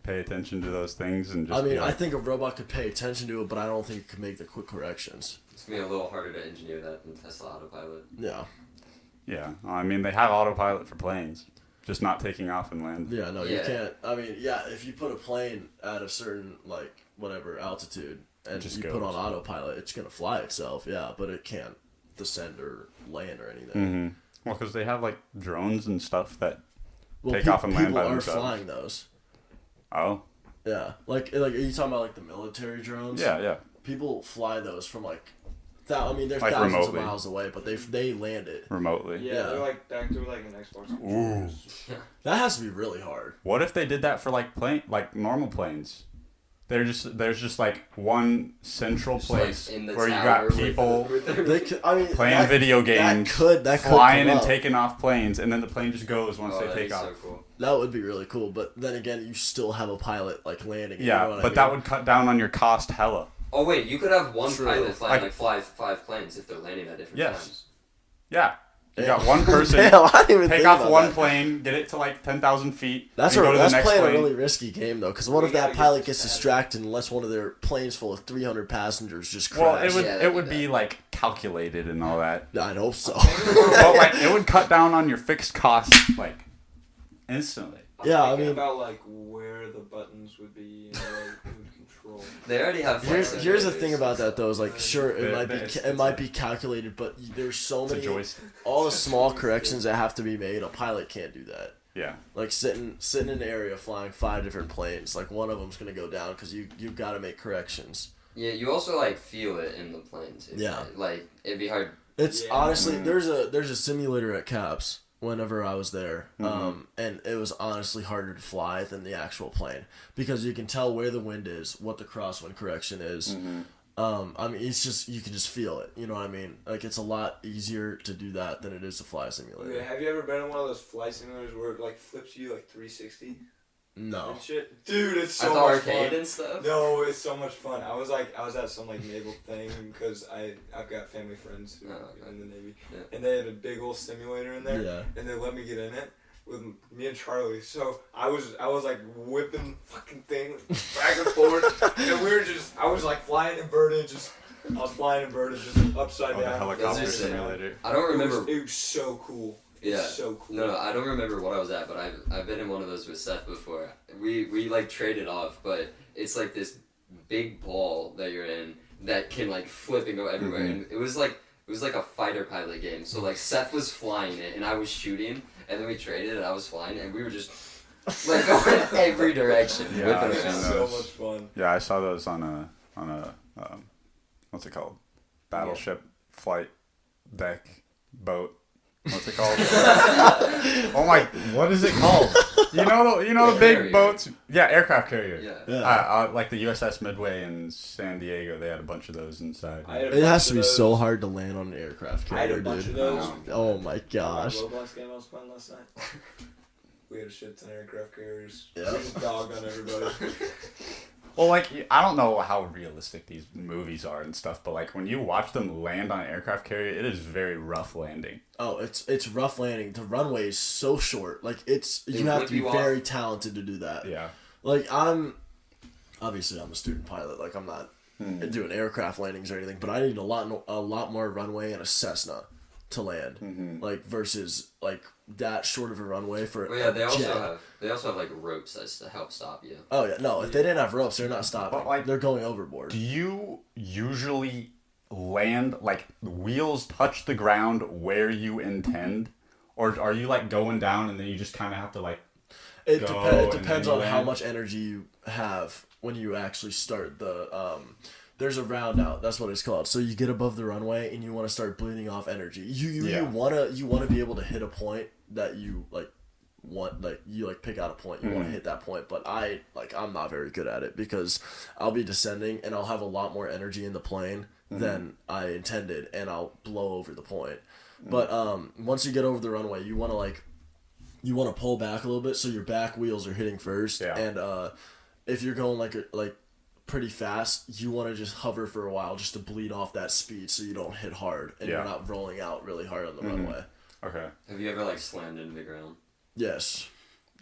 pay attention to those things and just? I mean, like, I think a robot could pay attention to it, but I don't think it could make the quick corrections. It's gonna be a little harder to engineer that than Tesla autopilot. Yeah. Yeah, I mean they have autopilot for planes, just not taking off and land. Yeah, no, Yeah. you can't. I mean, yeah, if you put a plane at a certain, like, whatever altitude and just you goes. put on autopilot, it's going to fly itself, yeah, but it can't descend or land or anything. Mm-hmm. Well, because they have like drones and stuff that Well, take off and land by people are themselves. flying those. Oh. Yeah. Like, are you talking about, like, the military drones? Yeah. People fly those from, like, I mean, they're Like thousands remotely. of miles away, but they land it. Remotely. Yeah, Yeah. they're like an Xbox. Ooh. That has to be really hard. What if they did that for like normal planes? There's just like one central Just, like, place in the where you tower got with people They could, I mean, playing video games, that could flying come and up. taking off planes, and then the plane just goes once Oh, they that'd take be off. so cool. That would be really cool, but then again, you still have a pilot, like, landing. Yeah, you know what but I that mean? would cut down on your cost hella. Oh wait, you could have one True. pilot flying Like- like five planes if they're landing at different Yes. times. Yeah. You Damn. got one person, Damn, I didn't even take think off about one that. plane, get it to like 10,000 feet, That's and go to the next playing plane. a really risky game, though, because what if We gotta that get pilot this gets bad. distracted and lets one of their planes full of 300 passengers just crash? Well, Yeah, it would that'd be be like calculated and all that. I'd hope so. But like it would cut down on your fixed costs like instantly. Yeah, I thinking mean- about like where the buttons would be and what it would control. They already have. Here's the thing about that, though, is like, sure, it It's might be calculated, but there's so It's a many, joystick. all the small corrections that have to be made. A pilot can't do that. Yeah. Like sitting in an area flying 5 different planes, like one of them's gonna go down because you got to make corrections. Yeah, you also like feel it in the plane too. Yeah. Like it'd be hard. It's Yeah. honestly there's a simulator at CAPS whenever I was there, and it was honestly harder to fly than the actual plane because you can tell where the wind is, what the crosswind correction is. I mean, it's just you can just feel it. You know what I mean? Like it's a lot easier to do that than it is to fly a simulator. Yeah, have you ever been in one of those flight simulators where it like flips you like 360 No. and shit? Dude, it's so At the much arcade fun. and stuff. No, it's so much fun. I was at some like naval thing because I've got family friends who Oh, are okay. in the Navy, Yeah. and they had a big old simulator in there, Yeah. and they let me get in it with me and Charlie. So I was like whipping fucking thing back and forth, and we were just I was like flying inverted, just upside Oh, the down. helicopter Those are simulator. I don't remember. It was so cool. Yeah. It's so cool. No, I don't remember what I was at, but I've been in one of those with Seth before. We like traded off, but it's like this big ball that you're in that can like flip and go everywhere. And it was like a fighter pilot game. So like Seth was flying it and I was shooting, and then we traded and I was flying it, and we were just like going every direction, Yeah, whipping I've It's seen around. so those. much fun. Yeah, I saw those on a what's it called? Battleship flight deck boat. What's it called? Oh my! What is it called? You know the big Carrier. boats. Yeah, aircraft carrier. Yeah. Yeah. Like the USS Midway in San Diego, they had a bunch of those inside. I had a It bunch has to of be those. so hard to land on an aircraft I had a carrier, bunch dude. of those. Oh my gosh. Roblox game I was playing last night. We had a shit ton of aircraft carriers. Yeah. We just dogged on everybody. Well, like I don't know how realistic these movies are and stuff, but like when you watch them land on an aircraft carrier, it is very rough landing. Oh, it's rough landing. The runway is so short. Like you have flip to be you off. very talented to do that. Yeah. Like I'm a student pilot. Like I'm not doing aircraft landings or anything, but I need a lot more runway in a Cessna to land. Like versus like that short of a runway for Well, yeah, a they also jet. have like ropes that's to help stop you. Oh yeah, no. If they didn't have ropes, they're not stopping. But, like, they're going overboard. Do you usually land, like wheels touch the ground where you intend, or are you like going down and then you just kind of have to like It go depends and on then how land? much energy you have when you actually start the there's a round out, that's what it's called. So you get above the runway and you want to start bleeding off energy. You wanna be able to hit a point that you pick out a point, you want to hit that point, but I'm not very good at it because I'll be descending and I'll have a lot more energy in the plane than I intended, and I'll blow over the point. But once you get over the runway, you want to pull back a little bit so your back wheels are hitting first, and if you're going like pretty fast, you want to just hover for a while just to bleed off that speed so you don't hit hard and you're not rolling out really hard on the runway. Okay. Have you ever like slammed into the ground? Yes.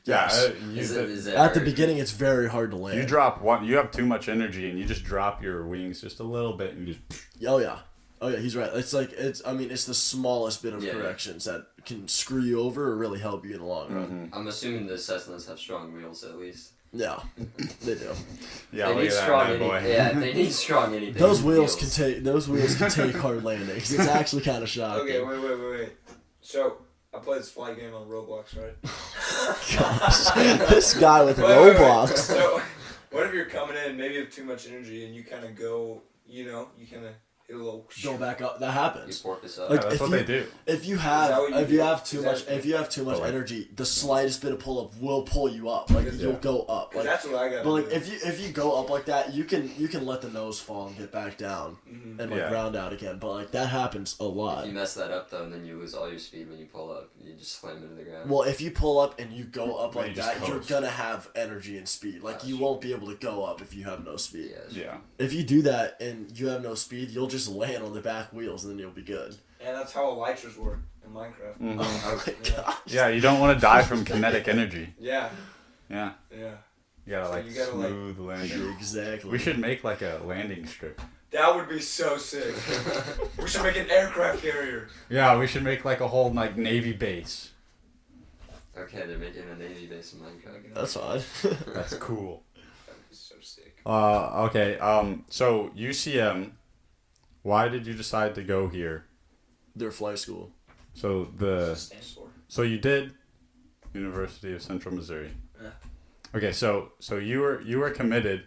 Yeah. Is it At the hard? beginning, it's very hard to land. You drop one. You have too much energy, and you just drop your wings just a little bit, and you just. Oh yeah, he's right. It's the smallest bit of Yeah. corrections that can screw you over or really help you in the long run. I'm assuming the Cessnas have strong wheels at least. Yeah, they do. Yeah, They look need at that strong bad boy. they need strong anything. Those wheels can take hard landings. It's actually kind of shocking. Okay, wait. So I played this flight game on Roblox, right? Gosh, this guy with Wait. Roblox. So, what if you're coming in, maybe you have too much energy, and you kind of go, you kind of hit a little. Go back up. That You happens. porpoise up. Like, Yeah, that's what they do. If you Is that have what you do? too much Oh, like- energy, the slightest bit of pull up will pull you up. Like you'll go up. Cause Like, that's what I got. but like if you go up like that, you can let the nose fall and get back down and like Yeah. round out again. But like that happens a lot. If you mess that up though, and then you lose all your speed when you pull up, you just slam into the ground. Well, if you pull up and you go up Then like you just that, you're coast. gonna have energy and speed. Like you won't be able to go up if you have no speed. Yeah. If you do that and you have no speed, you'll just land on the back wheels and then you'll be good. And that's how elytras work in Minecraft. Mhm. Oh my Yeah. god. Yeah, you don't want to die from kinetic energy. Yeah. Yeah. Yeah. You gotta So like you gotta, like- smooth landing. Exactly. We should make like a landing strip. That would be so sick. We should make an aircraft carrier. Yeah, we should make like a whole like Navy base. Okay, they're making a Navy base in Minecraft. That's fine. That's cool. That would be so sick. Okay. So UCM, why did you decide to go here? Their flight school. So Stands for. so you did University of Central Missouri. Yeah. Okay, so you were committed.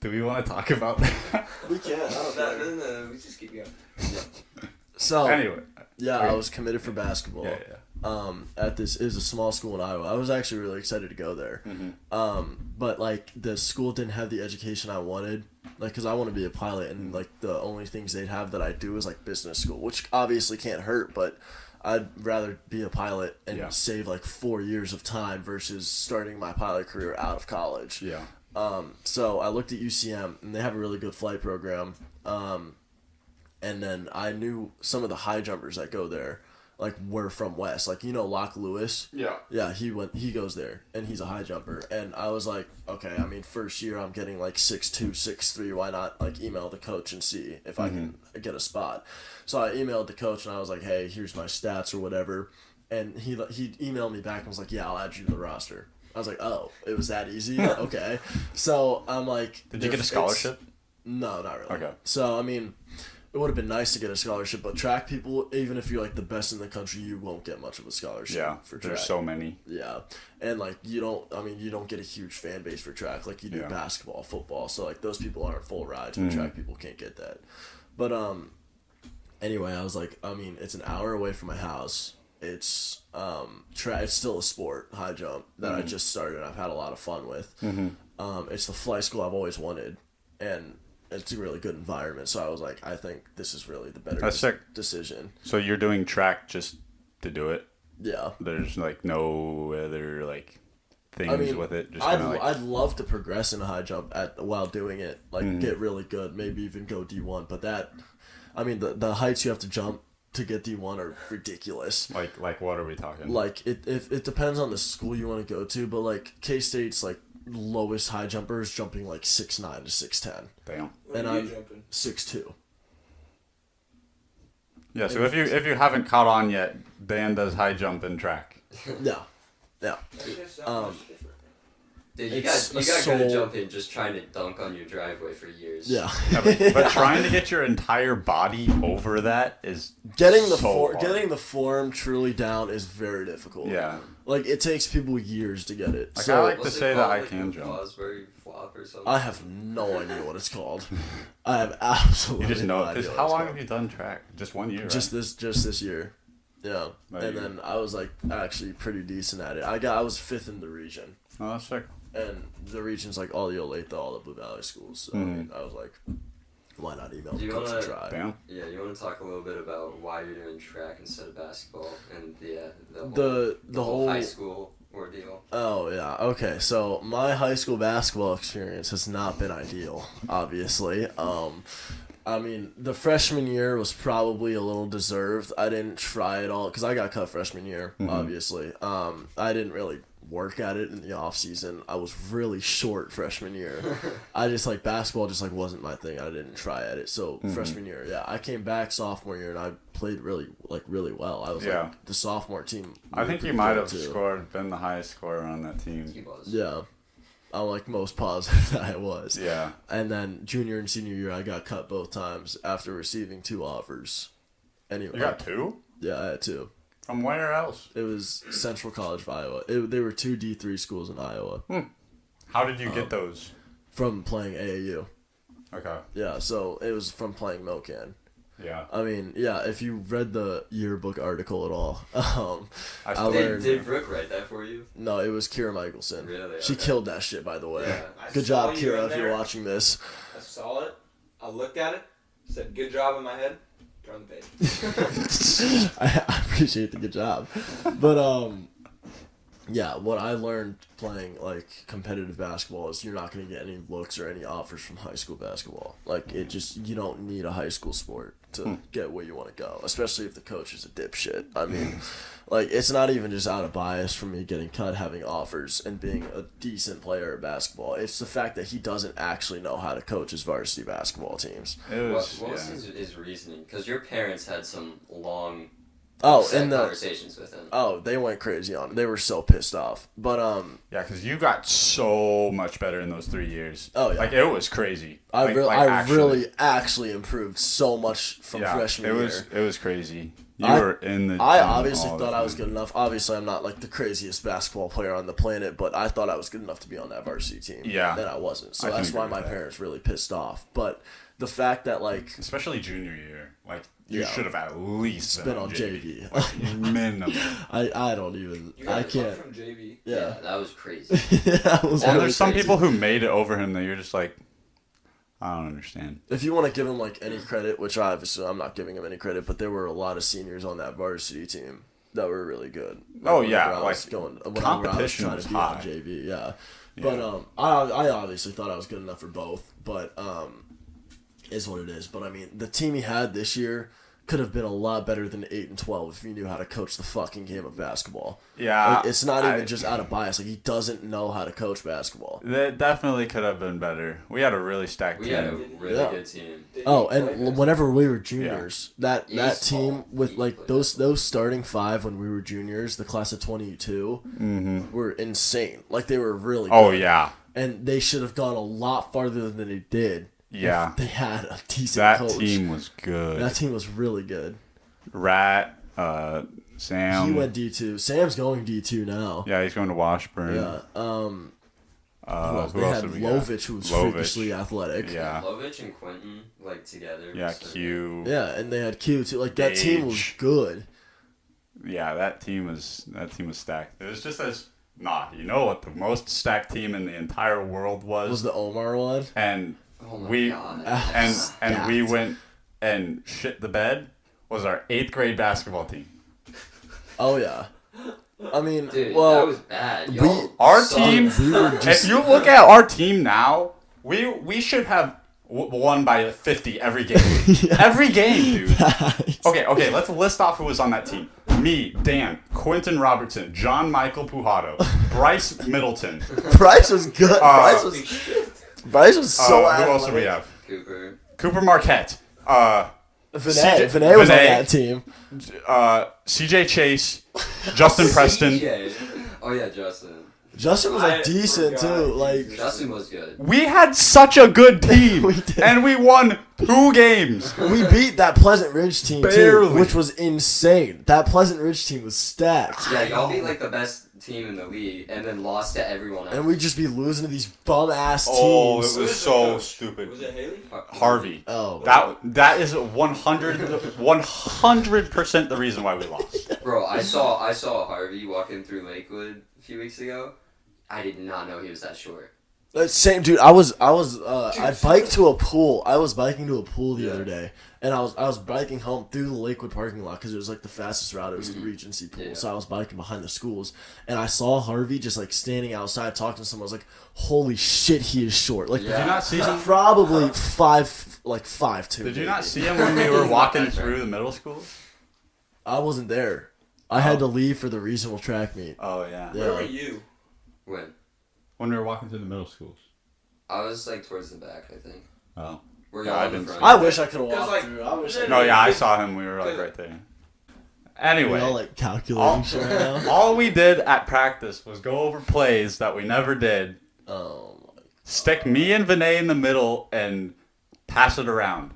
Do we want to talk about that? We can. No, we just keep going. So Anyway. yeah, Okay. I was committed for basketball. Yeah. At this is a small school in Iowa. I was actually really excited to go there. But like the school didn't have the education I wanted. Like, cause I want to be a pilot, and like the only things they'd have that I do is like business school, which obviously can't hurt. But I'd rather be a pilot and save like 4 years of time versus starting my pilot career out of college. Yeah. So I looked at UCM, and they have a really good flight program. And then I knew some of the high jumpers that go there, like were from West. Like, Locke Lewis. Yeah. Yeah, he goes there, and he's a high jumper. And I was like, okay, I mean, first year I'm getting like 6'2", 6'3", why not like email the coach and see if I can get a spot. So I emailed the coach, and I was like, hey, here's my stats or whatever. And he emailed me back and was like, yeah, I'll add you to the roster. I was like, oh, it was that easy? Okay. So I'm like... Did you get a scholarship? No, not really. Okay. So, I mean, it would have been nice to get a scholarship, but track people, even if you're like the best in the country, you won't get much of a scholarship Yeah. for track. There's so many. Yeah. And like you don't get a huge fan base for track like you do basketball, football. So like those people aren't full rides, but track people can't get that. But anyway, I was like, I mean, it's an hour away from my house. It's it's still a sport, high jump, that I just started and I've had a lot of fun with. It's the flight school I've always wanted, and it's a really good environment. So I was like, I think this is really the better That's sick. decision. So you're doing track just to do it? Yeah. There's like no other like things with it. Just I'd love to progress in a high jump while doing it, like get really good, maybe even go D1. But the heights you have to jump to get D1 are ridiculous. like what are we talking? Like it depends on the school you want to go to, but like K-State's like lowest high jumper is jumping like 6'9" to 6'10", Damn. What and are you I'm jumping? 6'2". Yeah. So if you haven't caught on yet, Dan does high jump and track. Yeah. That just sounds much different. Dude, you It's got a good soul- at jumping just trying to dunk on your driveway for years. Yeah. But trying to get your entire body over that is Getting the so hard. getting the form truly down is very difficult. Yeah. Like it takes people years to get it. Like, So I like to What's it say that called? I Like can the jump. Fosbury flop or something? I have no idea what it's called. I have absolutely You just know no it. idea. 'Cause what how it's long called. have you done track? Just 1 year, Just right? this year. Yeah. There And you then I was like actually pretty decent at it. I was 5th in the region. Oh, that's sick. And the region's like all the Olathe, all the Blue Valley schools. So I mean, I was like, why not email Do the you coach and wanna- try? Damn. Yeah, you want to talk a little bit about why you're doing track instead of basketball and The whole high school ordeal? Oh yeah, okay. So my high school basketball experience has not been ideal, obviously. I mean, the freshman year was probably a little deserved. I didn't try it all because I got cut freshman year, obviously. I didn't really work at it in the off season. I was really short freshman year. I just like basketball just like wasn't my thing. I didn't try at it. So freshman year, yeah, I came back sophomore year and I played really well. I was Yeah. like the sophomore team. I think you pretty might good, have been the highest scorer on that He team. was. Yeah. I'm like most positive that I was. Yeah. And then junior and senior year, I got cut both times after receiving 2 offers. Anyway, You got 2? yeah, I had 2. From where else? It was Central College of Iowa. They were 2 D3 schools in Iowa How did you get those? from playing AAU. Okay. Yeah, so it was from playing Mocan. Yeah. I mean, yeah, if you read the yearbook article at all, I I still learned- Did Brooke write that for you? no, it was Kira Michelson. Really? She Okay. killed that shit, by the way. Yeah. I Good saw job, you Kira, in if you're there. watching this. I saw it. I looked at it. Said good job in my head. Turn the page. I appreciate the good job. But yeah, what I learned playing like competitive basketball is you're not going to get any looks or any offers from high school basketball. Like it just you don't need a high school sport to get where you want to go, especially if the coach is a dipshit. I mean, like it's not even just out of bias from me getting cut, having offers, and being a decent player at basketball. It's the fact that he doesn't actually know how to coach his varsity basketball teams. It was, What was yeah. his reasoning? Because your parents had some long Oh, set and the conversations with him. they went crazy on it. They were so pissed off. But Yeah, because you got so much better in those 3 years. Oh, yeah. Like, it was crazy. I actually. really actually improved so much from Yeah, freshman it year. was it was crazy. You I- were in the I gym obviously all the thought I was time. good enough. Obviously, I'm not like the craziest basketball player on the planet, but I thought I was good enough to be on that varsity team. Yeah. Then I wasn't. So I can that's why agree my with that. parents really pissed off. But the fact that like Especially junior year. Like, you Yeah. should have at least been on JV. Like, minimum. I don't even You got I cut can't. from JV. Yeah. That was crazy. I was And really there's some crazy. people who made it over him that you're just like, I don't understand. If you want to give him like any credit, which obviously I'm not giving him any credit, but there were a lot of seniors on that varsity team that were really good. Oh, whenever yeah, I was like, whenever competition I was was trying high. to be on JV, yeah. Yeah. But I obviously thought I was good enough for both, but is what it is. But I mean, the team he had this year could have been a lot better than 8-12 if he knew how to coach the fucking game of basketball. Yeah. Like, it's not even just out of bias. Like he doesn't know how to coach basketball. That definitely could have been better. We had a really stacked We team. had a really Yeah. good team. Did Oh, he play and this? whenever we were juniors, that He's that small. team with He like played those starting 5 when we were juniors, the class of 22, were insane. Like they were really Oh, good. yeah. And they should have gone a lot farther than they did. Yeah. If they had a decent That coach. team was good. That team was really good. Rat, Sam. He went D2. Sam's going D2 now. Yeah, he's going to Washburn. Yeah. Who They else had did we got? Lovich, who was Lovich. freakishly athletic. Yeah. Lovich and Quentin, like, together. Yeah, so Q. Yeah, and they had Q too. Like that team was Gage. good. Yeah, that team was stacked. It was just as you know what the most stacked team in the entire world Was the Omar one? and Oh my we God. and we went and shit the bed was our 8th grade basketball team. Oh yeah. I mean, Dude, well, that was bad. Y'all Our sucked. team. we were just If you look at our team now, we should have won by 50 every game. Every game, dude. Okay, let's list off who was on that team. Me, Dan, Quentin Robertson, John Michael Pujato, Bryce Middleton. Bryce was good. Bryce was so Who athletic. else do we have? Cooper. Cooper Marquette. Vinay was on Vinay. that team. CJ Chase, Justin Preston. CJ. Oh yeah, Justin. Justin was like decent too. Like Justin was good. We had such a good team, We did. and we won 2 games. we beat that Pleasant Ridge team Barely. too, which was insane. That Pleasant Ridge team was stacked. Yeah, y'all beat like the best team in the league, and then lost to everyone else. And we'd just be losing to these bum ass Oh, teams. it was so stupid. Was it Haley? Harvey. Oh, That is 100% the reason why we lost. Bro, I saw Harvey walking through Lakewood a few weeks ago. I did not know he was that short. Same dude. I biked to a pool. I was biking to a pool the other day, and I was biking home through the Lakewood parking lot because it was like the fastest route. It was the Regency pool, Yeah. so I was biking behind the schools, and I saw Harvey just like standing outside talking to someone. I was like, "Holy shit, he is short!" Like, Did you not see he's him? probably 5'2". Did you not see him when we were walking through the middle school? I wasn't there. I had to leave for the regional track meet. Oh yeah. Yeah. Where were you? When? When we were walking through the middle schools. I was like towards the back, I think. Oh. Were Yeah, y'all I in the didn't front? see I wish I could have walked Because, like, through. I wish I No, yeah, I saw him. We were like right there. Anyway, We all like calculating shit right now. all we did at practice was go over plays that we never did. Oh my. Stick me and Vinay in the middle and pass it around.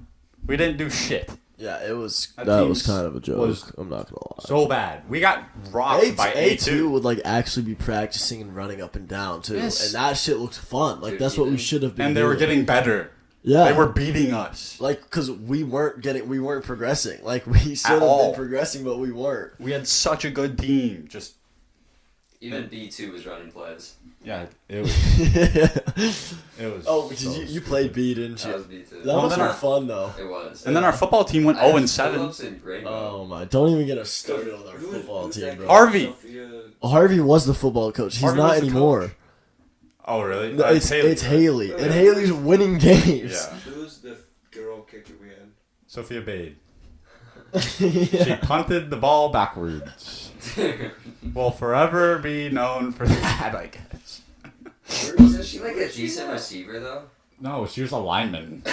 We didn't do shit. Yeah, it was. That That was team's kind of a joke. was I'm not gonna lie. So bad. We got rocked by A2 A2. would like actually be practicing and running up and down too, Yes. and that shit looked fun. Like Dude, that's what we even- should have been. And they were doing. getting better. yeah. They were beating us. like because we weren't progressing. Like we should have all. been progressing, but we weren't. We had such a good team. Just Even B2 was running plays. yeah, it was. Oh, because you played B, didn't you? That was B2. That Well, must then be our- fun though. It was. And then our football team went I had 0-7. Phillips and Rainbow. Oh my! Don't even get us started on our football team, bro. Harvey. Harvey was the football coach. He's Harvey not was the anymore. Oh really? No, it's Haley, and Haley's winning games. Yeah. Who's the girl kicker we had? Sophia Bade. Yeah. She punted the ball backwards. Will forever be known for that, I guess. Wasn't she like a decent receiver though? No, she was a lineman.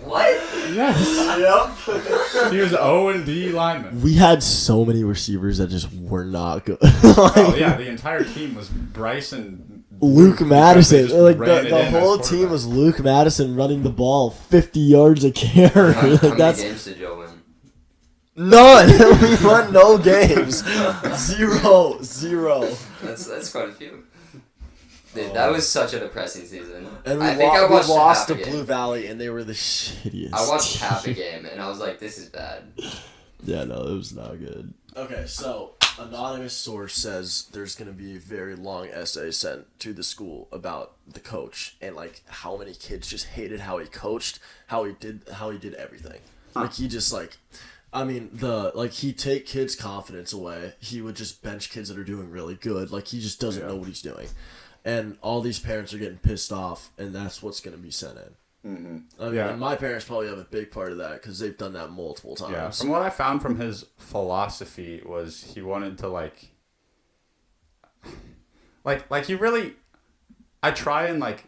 What? Yes. Yep. She was O&D lineman. We had so many receivers that just were not good. Oh yeah, the entire team was Bryce and Luke Madison. They just Like ran the it in as whole team quarterback. was Luke Madison running the ball 50 yards a carry. How Like many that's games did Joe win? none. We won no games. Zero. That's quite a few. Dude, that was such a depressing season. And I we, think I we watched lost to half a Blue game. Valley, and they were the shittiest. I watched team. half a game and I was like, this is bad. Yeah, no, it was not good. Okay, so anonymous source says there's gonna be a very long essay sent to the school about the coach and like how many kids just hated how he coached, how he did everything. Like he just like, I mean he'd take kids' confidence away. He would just bench kids that are doing really good. Like he just doesn't know what he's doing, and all these parents are getting pissed off, and that's what's gonna be sent in. I mean, Yeah. and my parents probably have a big part of that because they've done that multiple times. Yeah, from what I found from his philosophy was he wanted to like he really. I try and like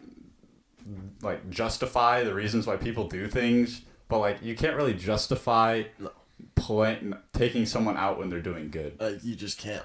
justify the reasons why people do things, but like you can't really justify taking someone out when they're doing good. You just can't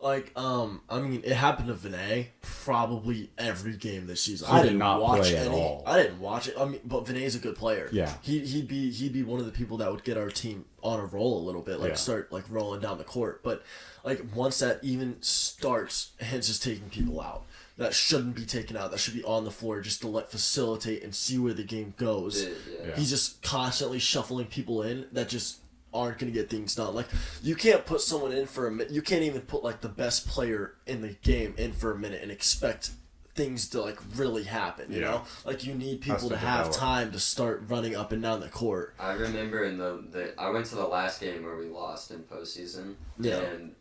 I mean, it happened to Vinay probably every game this season. He I did didn't not watch play at any. all. I didn't watch it. I mean, but Vinay's a good player. Yeah. He'd be one of the people that would get our team on a roll a little bit, like Yeah. start like rolling down the court. But like once that even starts, Hens is taking people out. That shouldn't be taken out. That should be on the floor just to facilitate and see where the game goes. Yeah. He's just constantly shuffling people in that just aren't going to get things done. Like, you can't put someone in for a minute. You can't even put, like, the best player in the game in for a minute and expect things to, like, really happen, you know? Like, you need people to have time to start running up and down the court. I remember in the I went to the last game where we lost in postseason. Yeah. And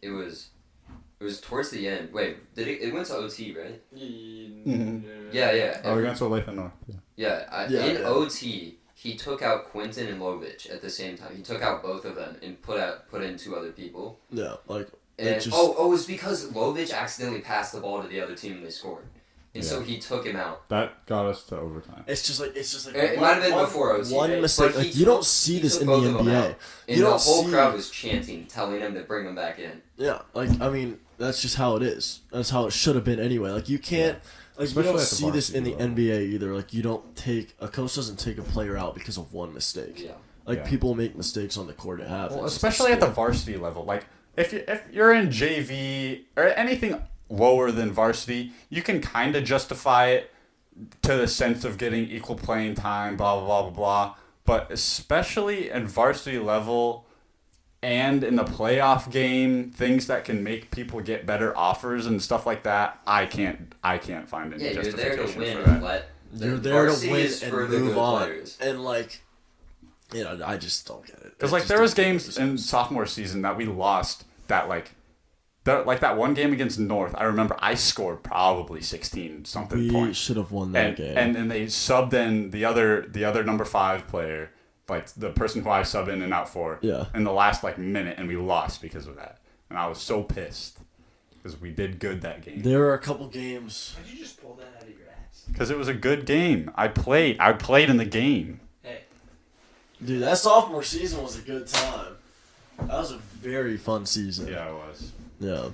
it was towards the end. Wait, it went to OT, right? Yeah. Oh, we went to Lathan North. Yeah, in OT, he took out Quentin and Lovich at the same time. He took out both of them and put in two other people. Yeah, like... And it was because Lovich accidentally passed the ball to the other team and they scored. And so he took him out. That got us to overtime. It's just like It might have been before OT. one mistake. Like, you don't see this in the NBA. And the whole crowd was chanting, telling him to bring him back in. Yeah, like I mean, that's just how it is. That's how it should have been anyway. Like you can't, like Especially you don't at the see this in the varsity level. NBA either. Like you don't take a coach doesn't take a player out because of one mistake. Yeah. Like Yeah. people make mistakes on the court. It happens. Well, It's especially at the sport. varsity level. Like if you're in JV or anything lower than varsity, you can kind of justify it to the sense of getting equal playing time, blah blah blah blah blah. But especially in varsity level and in the playoff game, things that can make people get better offers and stuff like that, I can't find any Yeah, you're there justification to win for and that. let. You're there to varsity win is and for the move good on. players. And like, you know, I just don't get it. Because It like just there was doesn't make games any in sense. sophomore season that we lost that that one game against North. I remember I scored probably 16 something We points. should have won that and, game. and they subbed in the other number 5 player, like the person who I sub in and out for, Yeah. in the last like minute, and we lost because of that. And I was so pissed because we did good that game. There were a couple games. How'd you just pull that out of your ass? Because it was a good game. I played in the game. Hey. Dude, that sophomore season was a good time. That was a very fun season. Yeah, it was. Yeah.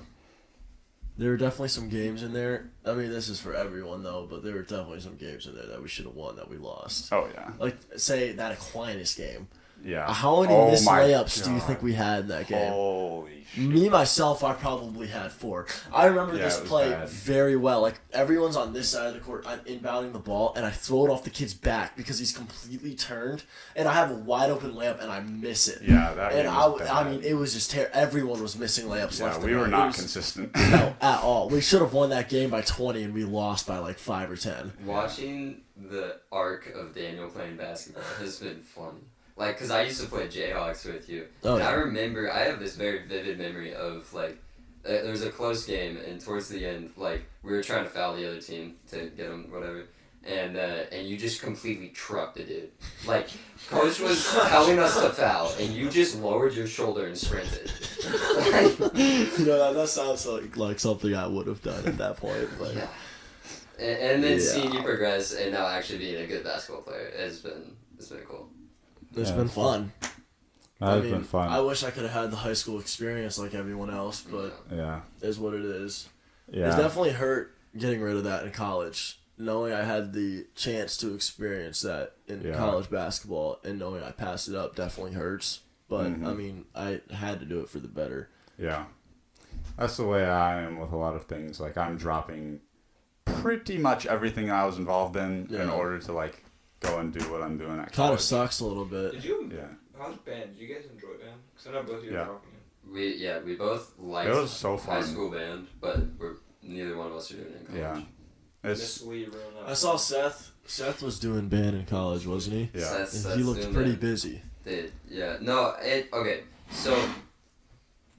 There were definitely some games in there. I mean, this is for everyone, though, but there were definitely some games in there that we should have won that we lost. Oh yeah. Like, say, that Aquinas game. Yeah. How many Oh missed my layups do you God. think we had in that game? Holy shit. Me, myself, I probably had 4. I remember Yeah, this it was play bad. very well. Like, everyone's on this side of the court. I'm inbounding the ball, and I throw it off the kid's back because he's completely turned, and I have a wide open layup, and I miss it. Yeah, that And game was I bad. mean, it was just everyone was missing layups Yeah, left we and were right. It not was- consistent. No, at all. We should have won that game by 20, and we lost by like 5 or 10. Watching the arc of Daniel playing basketball has been funny. Like, because I used to play Jayhawks with you. Oh, and yeah. I remember, I have this very vivid memory of, like, there was a close game, and towards the end, like, we were trying to foul the other team to get them, whatever. And you just completely trucked a dude. Like, coach was telling us to foul, and you just lowered your shoulder and sprinted. You know, that sounds like something I would have done at that point. But Yeah. And then Yeah. seeing you progress and now actually being a good basketball player it's been cool. it's Yeah, been it's fun. That has been fun. I wish I could have had the high school experience like everyone else, but Yeah. it is what it is. Yeah. It definitely hurt getting rid of that in college. Knowing I had the chance to experience that in Yeah. college basketball and knowing I passed it up definitely hurts. But, Mhm. I mean, I had to do it for the better. Yeah. That's the way I am with a lot of things. Like, I'm dropping pretty much everything I was involved in Yeah. order to, like, go and do what I'm doing at Kind college. of sucks a little bit. Did you? Yeah. How's band? Did you guys enjoy band? Because I know both of you Yeah. are dropping it. We both liked It was so high fun. school band, but neither one of us are doing it in college. Yeah. Miss It's, Lee real nice. I saw Seth. Seth was doing band in college, wasn't he? yeah. That's And he looked doing pretty that. busy. Okay. So,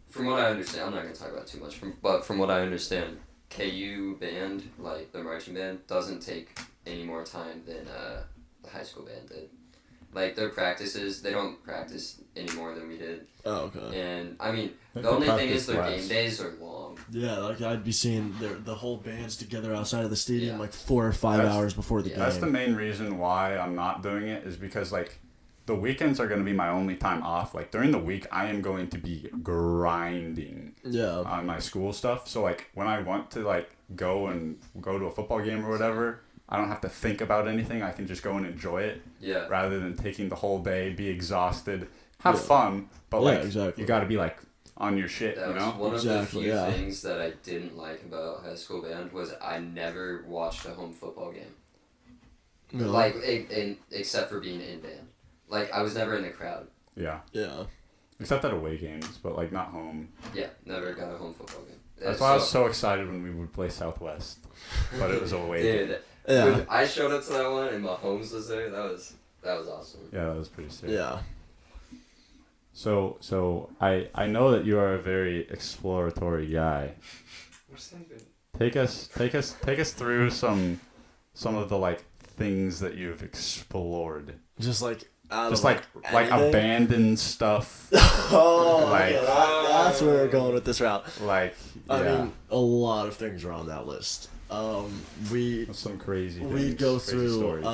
from what I understand, I'm not gonna talk about it too much. But from what I understand, KU band, like the marching band, doesn't take any more time than the high school band did. Like their practices, they don't practice any more than we did. Oh, okay. And I mean, They the only thing practice is their less. game days are long. Yeah, like I'd be seeing the whole bands together outside of the stadium Yeah. like 4 or 5 That's- hours before the yeah. game. That's the main reason why I'm not doing it is because, like, the weekends are going to be my only time off. Like, during the week, I am going to be grinding Yeah. on my school stuff. So, like, when I want to, like, go to a football game or whatever, I don't have to think about anything. I can just go and enjoy it Yeah. rather than taking the whole day, be exhausted, have Yeah. fun, but, Yeah, like, exactly. you got to be, like, on your shit, That you was know? one of Exactly, the few yeah. things that I didn't like about high school band was I never watched a home football game. No. Like, except for being in band. Like, I was never in the crowd. Yeah. Yeah. Except at away games, but, like, not home. Yeah, never got a home football game. That's why I was so excited when we would play Southwest. But it was away game. Dude, Yeah. when I showed up to that one and Mahomes was there. That was awesome. Yeah, that was pretty sick. Yeah. So I know that you are a very exploratory guy. What's that even? Take us through some of the, like, things that you've explored. Just like out Just of like anything? abandoned stuff. Oh, Like- okay, that's where we're going with this route. Like, yeah. I mean, a lot of things are on that list. That's some crazy. We'd go crazy through stories.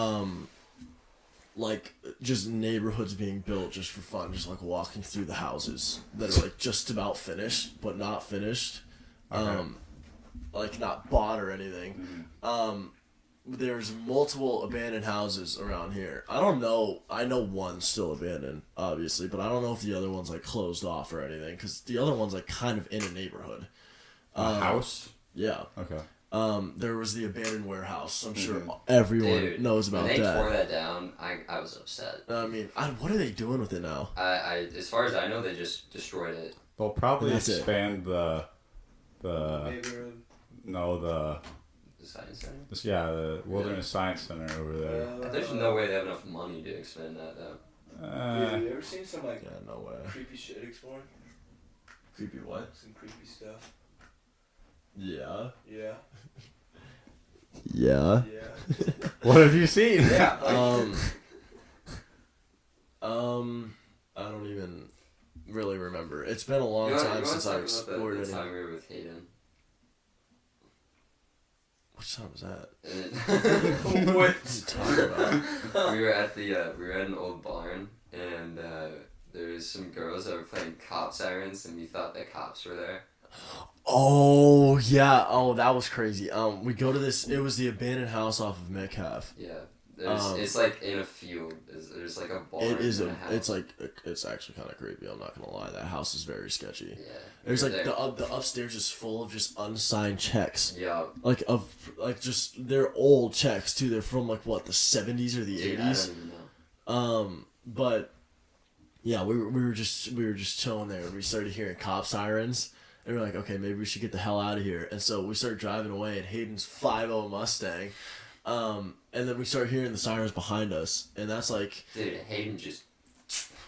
like just neighborhoods being built just for fun, just like walking through the houses that are like just about finished but not finished, Okay. like not bought or anything. There's multiple abandoned houses around here. I don't know. I know one's still abandoned, obviously, but I don't know if the other one's like closed off or anything because the other one's like kind of in a neighborhood. A house. Yeah. Okay. There was the abandoned warehouse. I'm sure everyone Dude, knows about when they that. tore that down, I was upset. I mean, what are they doing with it now? I as far as I know, they just destroyed it. They'll probably That's it. expand the Neighborhood. the Science Center. the Wilderness Science Center over there. There's no way they have enough money to expand that though. Have you ever seen some like Yeah, no way. creepy shit exploring? Creepy what? Some creepy stuff. Yeah. Yeah. Yeah. Yeah. What have you seen? Yeah. I don't even really remember. It's been a long time since I explored the time any. we were with Hayden. Which time was that? And What? What are you talking about? we were at an old barn, and there was some girls that were playing cop sirens, and we thought that cops were there. Oh yeah. Oh, that was crazy. We go to this. It was the abandoned house off of Metcalf. Yeah. It's like in a field. There's like a barn. It is and a house. It's like it's actually kind of creepy. I'm not gonna lie. That house is very sketchy. Yeah. There's we like were there. the upstairs is full of just unsigned checks. Yeah. Just they're old checks too. They're from like what, the 70s or the Dude, 80s. I don't even know. But yeah, we were just chilling there. We started hearing cop sirens. And we were like, okay, maybe we should get the hell out of here. And so we started driving away in Hayden's 5.0 Mustang. And then we started hearing the sirens behind us. And that's like... Dude, Hayden just...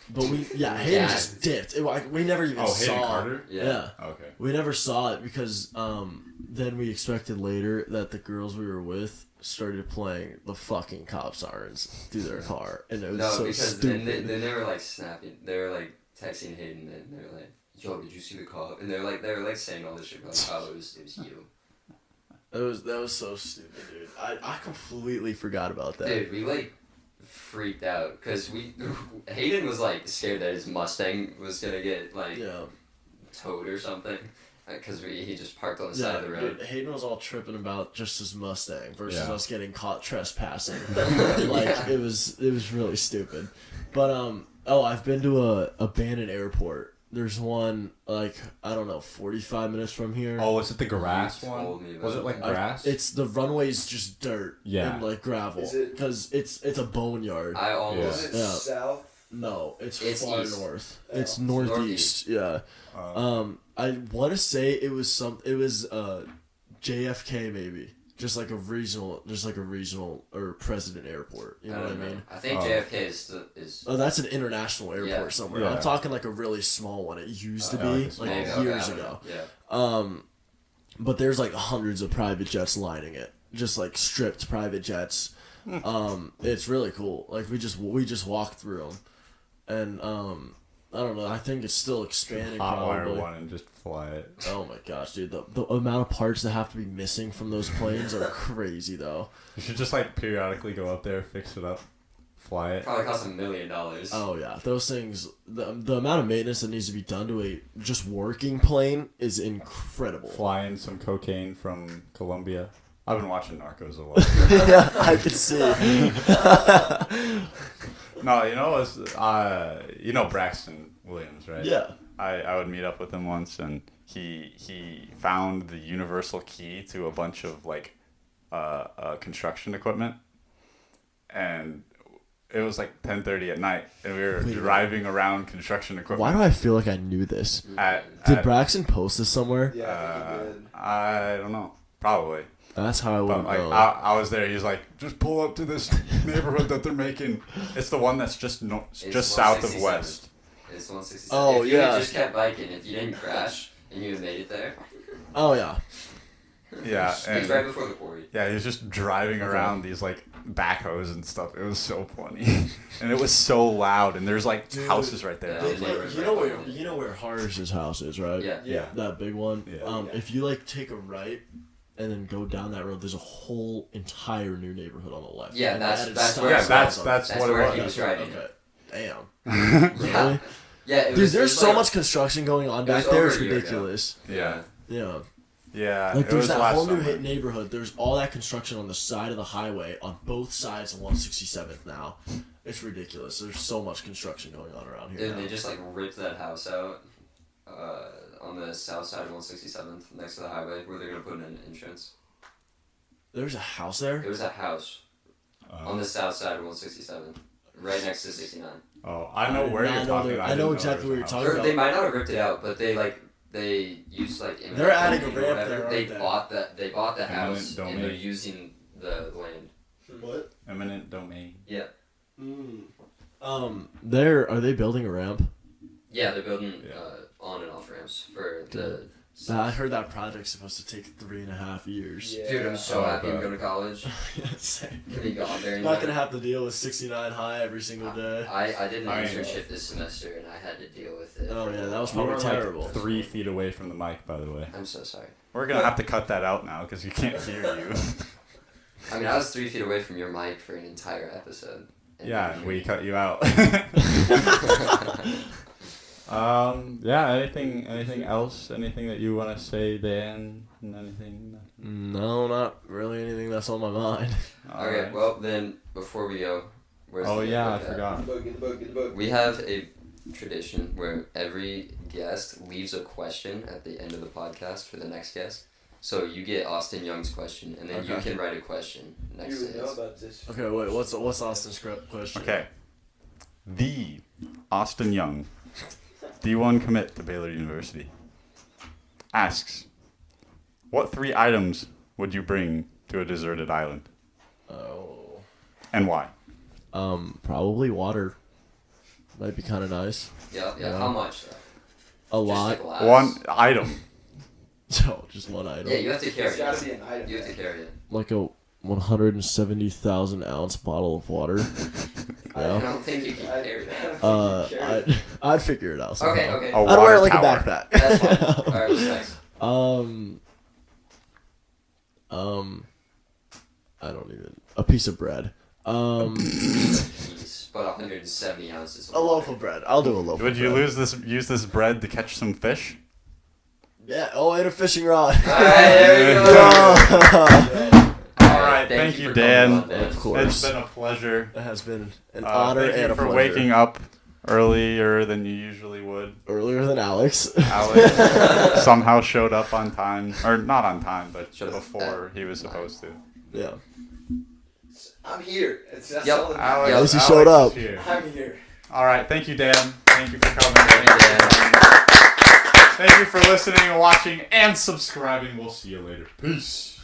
But Hayden just dipped. We never even saw... Hayden Carter? Yeah. Okay. We never saw it because then we expected later that the girls we were with started playing the fucking cop sirens through their car. And it was No, so because stupid. then they were like snapping. They were like texting Hayden, and they were like, "Yo, did you see the cop?" And they were like saying all this shit, like, "Oh, it was you." That was so stupid, dude. I completely forgot about that. Dude, we like freaked out because Hayden was like scared that his Mustang was gonna get like Yeah. towed or something because he just parked on the side of the road. Dude, Hayden was all tripping about just his Mustang versus Yeah. us getting caught trespassing. Like it was really stupid. But I've been to a abandoned airport. There's one like, I don't know, 45 minutes from here. Oh, was it the grass You one? told me about Was it like that. grass? It's the runway's just dirt Yeah. and like gravel Is it- because it's a boneyard. I Is almost it Yeah. south? No, it's It's far east. north. Oh. It's northeast. Yeah. I want to say it was JFK maybe. Just like a regional or president airport. You know what I mean? I think JFK is Oh, that's an international airport Yeah. somewhere. Yeah. I'm talking like a really small one. It used to Yeah, be like a like small maybe, one. years I don't ago. know. Yeah. But there's like hundreds of private jets lining it, just like stripped private jets. It's really cool. Like we just walked through them, and I don't know. I think it's still expanding. Hotwire Probably. one and just fly it. Oh my gosh, dude! The amount of parts that have to be missing from those planes are crazy, though. You should just like periodically go up there, fix it up, fly it. Probably cost $1 million. Oh yeah, those things. The amount of maintenance that needs to be done to a just working plane is incredible. Flying some cocaine from Colombia. I've been watching Narcos a lot. Yeah, I can see. No, you know Braxton Williams, right? Yeah. I would meet up with him once, and he found the universal key to a bunch of like construction equipment, and it was like 10:30 at night, and we were driving around construction equipment. Why do I feel like I knew this? At, Did at- Braxton post this somewhere? Yeah, I think you did. I don't know, probably. That's how I would But have like known. I was there. He's like, just pull up to this neighborhood that they're making. It's the one that's just just south of 167. West. It's 167. Oh, if you yeah. had just kept biking, if you didn't crash and you had made it there, Oh yeah. Yeah, it's and right before the quarry. yeah, he was just driving around these like backhoes and stuff. It was so funny, and it was so loud. And there's like houses right there. Yeah. I was like, You know where Harsh's house is, right? Yeah. yeah, That big one. Yeah. If you like take a right and then go down that road. There's a whole entire new neighborhood on the left. Yeah, And that's added where- stop Yeah, signs on it. that's what it where was. he was riding. Okay. Damn. Yeah. Really? Yeah, it Dude, was, there's it was so like- much construction going on it back was there. over It's a year ago. ridiculous. Yeah. Yeah. Yeah. Like it there's was that last whole new summer. neighborhood. There's all that construction on the side of the highway on both sides of 167th now. It's ridiculous. There's so much construction going on around here. Dude, now. they just like ripped that house out on the south side of 167th next to the highway where they're gonna put in an entrance. There's a house there. It was a house on the south side of 167th, right next to 69. Oh, I know where I you're know talking. there- I didn't know there exactly was what a you're house. talking They might not have ripped it out, but they used like eminent They're adding a domain or ramp whatever. there, They aren't they? bought that. They bought the Eminent house domain. and they're using the land. What? Eminent domain. Yeah. Are they building a ramp? Yeah, they're building Yeah. on and off ramps for the. I heard that project's supposed to take 3.5 years. Yeah. Dude, I'm so Oh, happy I'm but- going to college. Same. Can be gone there. I'm not gonna have to deal with 69 high every single day. I did an I mean- internship this semester and I had to deal with it. Oh yeah, that was You probably were terrible. like 3 feet away from the mic, by the way. I'm so sorry. We're gonna have to cut that out now because you can't hear you. I mean, I was 3 feet away from your mic for an entire episode. And Yeah, then we cut you out. Yeah. Anything else? Anything that you want to say, Dan? Anything? No, not really anything that's on my mind. Okay, Alright. well then, before we go, where's Oh the yeah, I book at? forgot. Get the book. We have a tradition where every guest leaves a question at the end of the podcast for the next guest. So you get Austin Young's question, and then you Okay. can write a question next You to would know his. about this. Okay, wait. What's Austin's question? Okay. The Austin Young, D1 commit to Baylor University, asks, what 3 items would you bring to a deserted island, Oh. and why? Probably water. Might be kind of nice. Yeah. Yeah. How much though? A Just lot. a glass? One item. So just one item. Yeah, you have to carry It's gotta it. be an item. You have to carry it. Like a 170,000 ounce bottle of water. I Yeah. don't think you can carry that. I'd figure it out. Okay, somehow. okay. A I'd wear water it like tower. a backpack. That's fine. Alright, what's next? I don't even. A piece of bread. Jeez, about 170 ounces. A loaf of bread. I'll do a loaf. Would of you bread. use this bread to catch some fish? Yeah. Oh, and a fishing rod. Alright, there we go. Alright, thank you, for Dan. coming on, Dan. Of course. It's been a pleasure. It has been an honor Thank you and a for pleasure. waking up earlier than you usually would. Earlier than Alex. Alex somehow showed up on time, or not on time, but Showed up before he was supposed to. Yeah. I'm here. That's Yep. all that Alex, Yeah, at least he Alex showed up. is here. I'm here. All right, thank you, Dan. Thank you for coming. Thank you, Dan. Thank you for listening and watching and subscribing. We'll see you later. Peace.